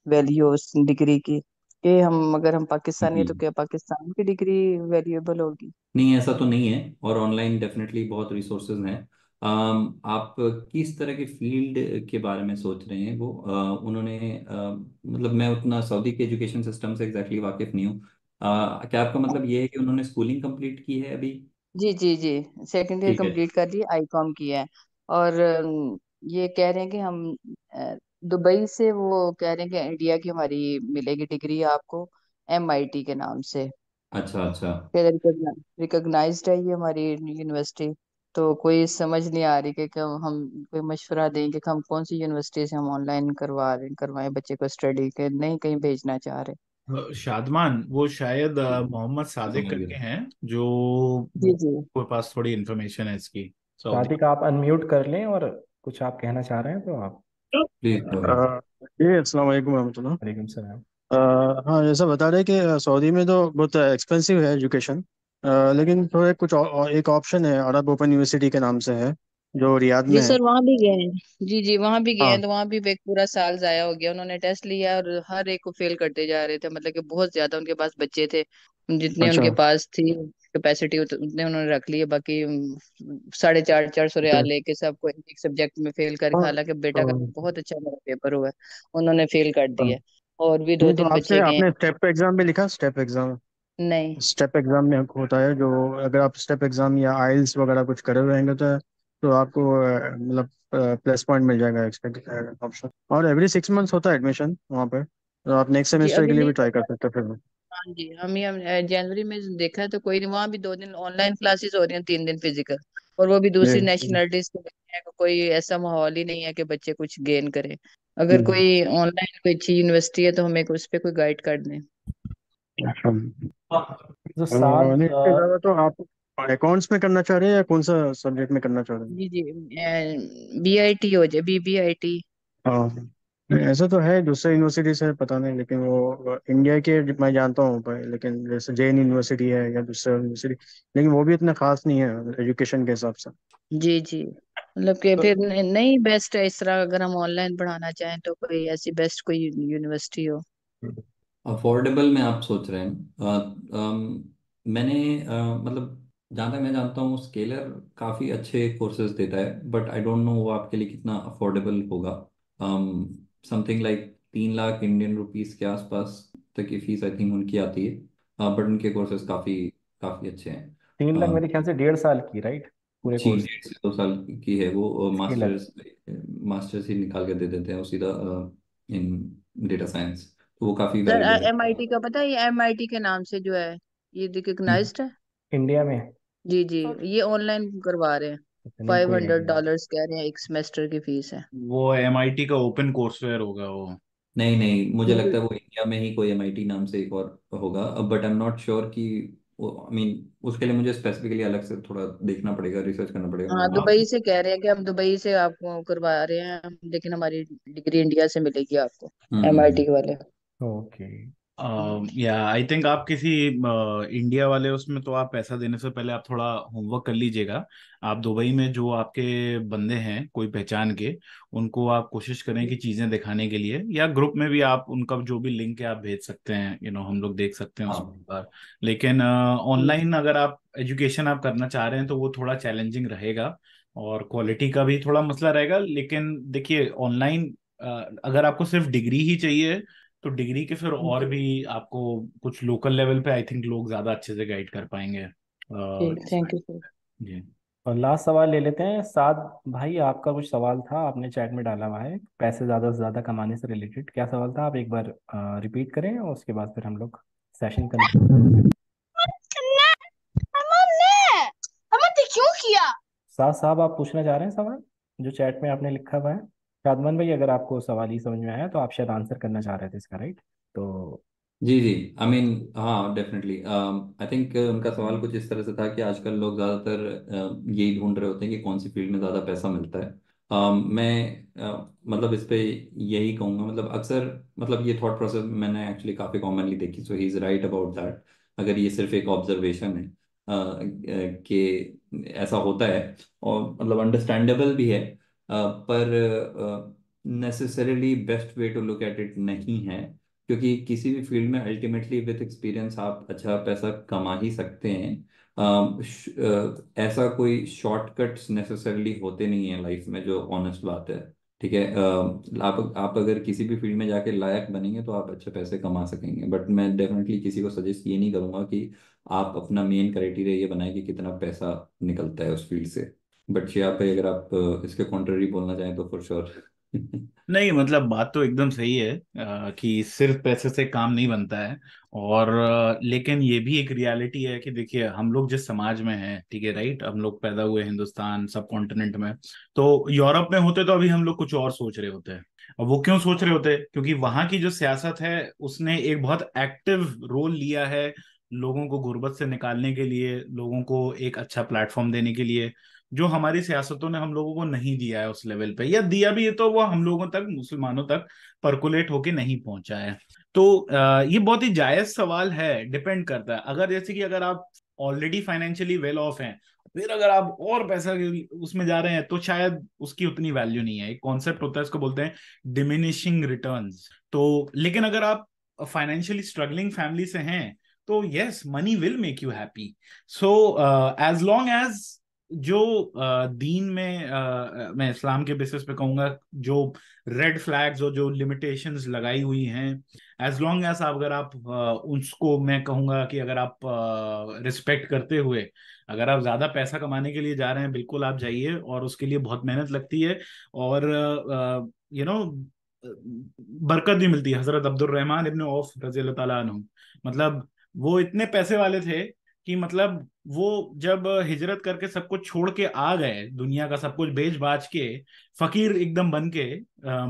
वैल्यू उस डिग्री की, कि हम अगर हम पाकिस्तानी है जी, तो क्या पाकिस्तान की डिग्री वैल्यूएबल होगी? नहीं ऐसा तो नहीं है, और ऑनलाइन डेफिनेटली बहुत रिसोर्सेज हैं। आप किस तरह के फील्ड के बारे में सोच रहे हैं? वो उन्होंने मतलब मैं उतना सऊदी के एजुकेशन सिस्टम से एग्जैक्टली वाकिफ नहीं हूँ। क्या आपका मतलब ये है कि उन्होंने स्कूलिंग कंप्लीट की है अभी? जी जी जी, सेकंड ईयर ठीक है। कंप्लीट कर लिया, आई.कॉम किया है। और ये कह रहे हैं कि हम दुबई से, वो कह रहे हैं कि इंडिया की हमारी मिलेगी डिग्री आपको, MIT के नाम से। अच्छा अच्छा। रिकॉग्नाइज्ड है ये हमारी यूनिवर्सिटी। तो कोई समझ नहीं आ रही कि हम कोई मशवरा देंगे कि हम कौन सी यूनिवर्सिटी से हम ऑनलाइन करवाएं बच्चे को स्टडी के, नहीं कहीं भेजना चाह रहे। शादमान, वो शायद मोहम्मद सादिक समझ करके गया। हैं, जो जी जी। के पास थोड़ी इन्फॉर्मेशन है इसकी, सऊदी। सादिक, आप अनम्यूट कर लें, और कुछ आप कहना चाह रहे हैं तो आप। Please go ahead. जी, अस्सलाम वालेकुम रहमतुल्लाह। वालेकुम सलाम। हाँ, जैसा बता रहे कि सऊदी में तो बहुत एक्सपेंसिव है एजुकेशन। लेकिन थोड़े कुछ एक ऑप्शन है, अरब ओपन यूनिवर्सिटी के नाम से है, जो रियाद जी में है। सर, वहां भी गए हैं। जी जी, वहां भी गए हाँ। हैं, तो वहां भी एक पूरा साल जाया हो गया। उन्होंने टेस्ट लिया और हर एक को फेल करते जा रहे थे, मतलब कि बहुत ज्यादा उनके पास बच्चे थे, जितने अच्छा। उनके पास थी कैपेसिटी उतने उन्होंने रख लिए। बाकी 450 400 रियाल लेके सबको एक सब्जेक्ट में फेल करके, हाँ, हालांकि बेटा का तो, बहुत अच्छा मेरा पेपर हुआ है, उन्होंने फेल कर हाँ। दिया। और भी दो नहीं, तो तीन आपके बच्चे गए आपने हैं। स्टेप एग्जाम भी लिखा? स्टेप एग्जाम, नहीं। स्टेप एग्जाम में होता है जो, अगर आप स्टेप एग्जाम या आइल्स वगैरह कुछ करे हुए रहेंगे तो आपको मतलब प्लस पॉइंट मिल जाएगा, एक्सपेक्ट ऑप्शन। और एवरी 6 मंथ्स होता है एडमिशन वहाँ पे, तो आप नेक्स्ट जी सेमेस्टर के अभी लिए नहीं भी ट्राई कर होता। सकते हैं फिर। हाँ जी, हम जनवरी में देखा है, तो कोई नहीं, वहाँ भी 2 दिन ऑनलाइन क्लासेस हो रही हैं, 3 दिन फिजिकल। और वो भी दूसरी जी। नेशनलिटीज के बच्चे हैं, कोई ऐसा माहौल ही नहीं है कि बच्चे कुछ गेन करें। अगर कोई ऑनलाइन कोई अच्छी यूनिवर्सिटी है तो हमें उस पे कोई गाइड कर दें। अच्छा। जो साद नहीं, इसके अलावा तो आप अकाउंट्स में करना चाह रहे हैं या कौन सा सब्जेक्ट में करना चाह रहे हैं? जी जी, BIT हो जाए, BBIT। हाँ, नहीं, ऐसा तो है दूसरे यूनिवर्सिटी से पता नहीं, लेकिन वो इंडिया के मैं जानता हूँ लेकिन जैसे जैन यूनिवर्सिटी है या दूसरा यूनिवर्सिटी, लेकिन वो भी इतना खास नहीं है एजुकेशन के हिसाब से। जी जी, मतलब कि तो फिर नहीं बेस्ट है इस तरह, अगर हम ऑनलाइन पढ़ाना चाहें तो कोई ऐसी बेस्ट कोई यूनिवर्सिटी हो। अफोर्डेबल में आप सोच रहे हैं? मैंने मतलब जहाँ तक मैं जानता हूँ स्केलर काफ़ी अच्छे कोर्सेज देता है, बट आई डोंट नो वो आपके लिए कितना अफोर्डेबल होगा। Something like 3 lakh Indian rupees के आसपास तक की फीस आई थिंक उनकी आती है, बट उनके कोर्सेज काफ़ी काफ़ी अच्छे हैं। 3 लाख अ, मेरे ख्याल से 1.5 साल की, राइट, पूरे जी, कोर्स 1.5 से 2 साल की है वो। स्केलर। मास्टर्स मास्टर्स ही निकाल के दे देते हैं वो सीधा इन डेटा साइंस, तो वो काफ़ी सर वैल्यूबल है। MIT का पता है, ये MIT के नाम से जो है ये रिकग्नाइज्ड है। इंडिया में? जी जी, ये ऑनलाइन करवा रहे हैं। नहीं, फाइव कोई हंड्रेड आइडिया डॉलर्स कह रहे हैं एक सेमेस्टर की फीस है। वो MIT का ओपन कोर्सवेयर होगा वो। नहीं नहीं, मुझे मुझे लगता है वो इंडिया में ही कोई एमआईटी नाम से एक और होगा, but I am not sure कि वो आई मीन उसके लिए मुझे स्पेसिफिकली अलग से थोड़ा देखना पड़ेगा, रिसर्च करना पड़ेगा हाँ, मुझे। दुबई से कह रहे हैं कि हम दुबई से आपको करवा रहे हैं, लेकिन हमारी डिग्री इंडिया से मिलेगी आपको, हम्म। MIT वाले। ओके। या आई थिंक आप किसी इंडिया वाले उसमें तो आप पैसा देने से पहले आप थोड़ा होमवर्क कर लीजिएगा। आप दुबई में जो आपके बंदे हैं कोई पहचान के, उनको आप कोशिश करें कि चीजें दिखाने के लिए, या ग्रुप में भी आप उनका जो भी लिंक है आप भेज सकते हैं, हम लोग देख सकते हैं उस हाँ। पर। लेकिन ऑनलाइन अगर आप एजुकेशन आप करना चाह रहे हैं तो वो थोड़ा चैलेंजिंग रहेगा, और क्वालिटी का भी थोड़ा मसला रहेगा। लेकिन देखिए ऑनलाइन अगर आपको सिर्फ डिग्री ही चाहिए तो डिग्री के फिर और भी आपको कुछ लोकल लेवल पे आई थिंक लोग ज्यादा अच्छे से गाइड कर पाएंगे ठीक, इसमें। Thank you sir. जी। और लास्ट सवाल ले लेते हैं। साद भाई, आपका कुछ सवाल था, आपने चैट में डाला हुआ है, पैसे ज़्यादा से ज़्यादा कमाने से रिलेटेड। क्या सवाल था, आप एक बार रिपीट करें और उसके बाद फिर हम लोग सेशन कंटिन्यू। क्यों किया? साद साहब, आप पूछना चाह रहे हैं सवाल जो चैट में आपने लिखा हुआ है? शादमान भाई, अगर आपको सवाल ही समझ में आया तो आप शायद आंसर करना चाह रहे थे इसका, राइट? तो जी जी, आई मीन हाँ डेफिनेटली, आई थिंक उनका सवाल कुछ इस तरह से था कि आजकल लोग ज़्यादातर यही ढूंढ रहे होते हैं कि कौन सी फील्ड में ज़्यादा पैसा मिलता है। मैं मतलब इस पे यही कहूँगा, मतलब अक्सर मतलब ये थॉट प्रोसेस मैंने एक्चुअली काफ़ी कॉमनली देखी, so he is right about that. अगर ये सिर्फ एक ऑब्जर्वेशन है कि ऐसा होता है, और मतलब अंडरस्टैंडेबल भी है, पर necessarily best way to look at it नहीं है, क्योंकि किसी भी फील्ड में अल्टीमेटली विद एक्सपीरियंस आप अच्छा पैसा कमा ही सकते हैं। ऐसा कोई शॉर्टकट्स नेसेसरली होते नहीं है लाइफ में, जो ऑनेस्ट बात है। ठीक है, आप अगर किसी भी फील्ड में जाके लायक बनेंगे तो आप अच्छे पैसे कमा सकेंगे, बट मैं डेफिनेटली किसी को सजेस्ट ये नहीं करूंगा कि आप अपना मेन क्राइटेरिया ये बनाए कि कितना पैसा निकलता है उस फील्ड से। बट यहाँ पे अगर आप इसके कॉन्ट्ररी बोलना चाहें तो फॉर श्योर। नहीं मतलब बात तो एकदम सही है कि सिर्फ पैसे से काम नहीं बनता है। और लेकिन ये भी एक रियलिटी है कि देखिए हम लोग जिस समाज में हैं, ठीक है राइट, हम लोग पैदा हुए हिंदुस्तान सब कॉन्टिनेंट में। तो यूरोप में होते तो अभी हम लोग कुछ और सोच रहे होते हैं। और वो क्यों सोच रहे होते हैं? क्योंकि वहां की जो सियासत है उसने एक बहुत एक्टिव रोल लिया है लोगों को गुर्बत से निकालने के लिए, लोगों को एक अच्छा प्लेटफॉर्म देने के लिए, जो हमारी सियासतों ने हम लोगों को नहीं दिया है उस लेवल पे, या दिया भी है तो वो हम लोगों तक, मुसलमानों तक परकुलेट होके नहीं पहुंचा है। तो ये बहुत ही जायज सवाल है, डिपेंड करता है। अगर जैसे कि अगर आप ऑलरेडी फाइनेंशियली वेल ऑफ हैं, फिर अगर आप और पैसा उसमें जा रहे हैं तो शायद उसकी उतनी वैल्यू नहीं है। एक कॉन्सेप्ट होता है, इसको बोलते हैं डिमिनिशिंग रिटर्न्स। तो लेकिन अगर आप फाइनेंशियली स्ट्रगलिंग फैमिली से हैं तो yes, money will make you happy. So as long as जो दीन में मैं इस्लाम के बेसिस पे कहूंगा, जो रेड फ्लैग्स और जो लिमिटेशंस लगाई हुई हैं, एज लॉन्ग एज अगर आप उसको मैं कहूंगा कि अगर आप रिस्पेक्ट करते हुए, अगर आप ज्यादा पैसा कमाने के लिए जा रहे हैं, बिल्कुल आप जाइए, और उसके लिए बहुत मेहनत लगती है, और यू नो बरकत भी मिलती है। हजरत अब्दुल रहमान इब्न औफ रजी अल्लाह ताला अन्हु, मतलब वो इतने पैसे वाले थे कि मतलब वो जब हिजरत करके सब कुछ छोड़ के आ गए, दुनिया का सब कुछ बेच बाच के, फकीर एकदम बन के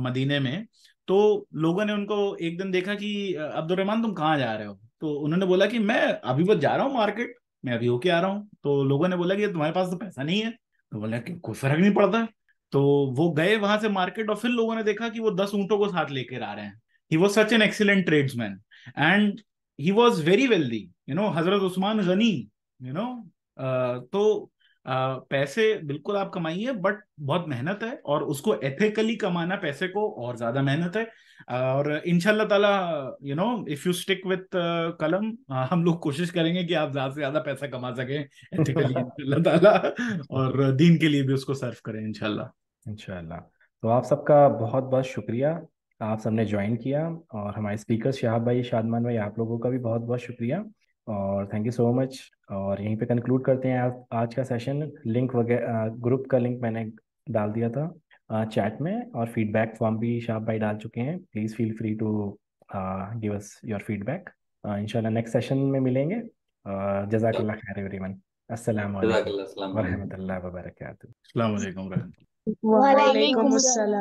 मदीने में, तो लोगों ने उनको एक दिन देखा कि अब्दुर्रहमान तुम कहाँ जा रहे हो? तो उन्होंने बोला कि मैं अभी बस जा रहा हूँ मार्केट, मैं अभी होके आ रहा हूँ। तो लोगों ने बोला कि तुम्हारे पास तो पैसा नहीं है। तो बोला कि कोई फर्क नहीं पड़ता। तो वो गए वहां से मार्केट, और फिर लोगों ने देखा कि वो 10 ऊंटों को साथ लेकर आ रहे हैं। He was such an excellent tradesman and he was very wealthy, Hazrat Usman Ghani, you know तो पैसे बिल्कुल आप कमाइए, बट बहुत मेहनत है, और उसको एथिकली कमाना पैसे को और ज्यादा मेहनत है। और इंशाल्लाह ताला इफ यू स्टिक विथ कलम, हम लोग कोशिश करेंगे कि आप ज्यादा से ज्यादा पैसा कमा सकें एथिकली इंशाल्लाह ताला, और दीन के लिए भी उसको सर्व करें इंशाल्लाह। इंशाल्लाह। तो आप सबका बहुत बहुत शुक्रिया, आप सबने ज्वाइन किया। और हमारे स्पीकर शहाब भाई, शादमान भाई, आप लोगों का भी बहुत बहुत शुक्रिया और थैंक यू सो मच। और यहीं पे कंक्लूड करते हैं आज का सेशन। लिंक वगैरह, ग्रुप का लिंक मैंने डाल दिया था चैट में, और फीडबैक फॉर्म भी शहाब भाई डाल चुके हैं। Please feel free to give us your feedback. इंशाल्लाह नेक्स्ट सेशन में मिलेंगे। जज़ाकल्लाह खैर एवरीवन। अस्सलाम वालेकुम जज़ाकल्लाह, अस्सलाम व वालेकुम। रहमतुल्लाहि व बरकातहू। अस्सलाम वालेकुम। वालेकुम अस्सलाम।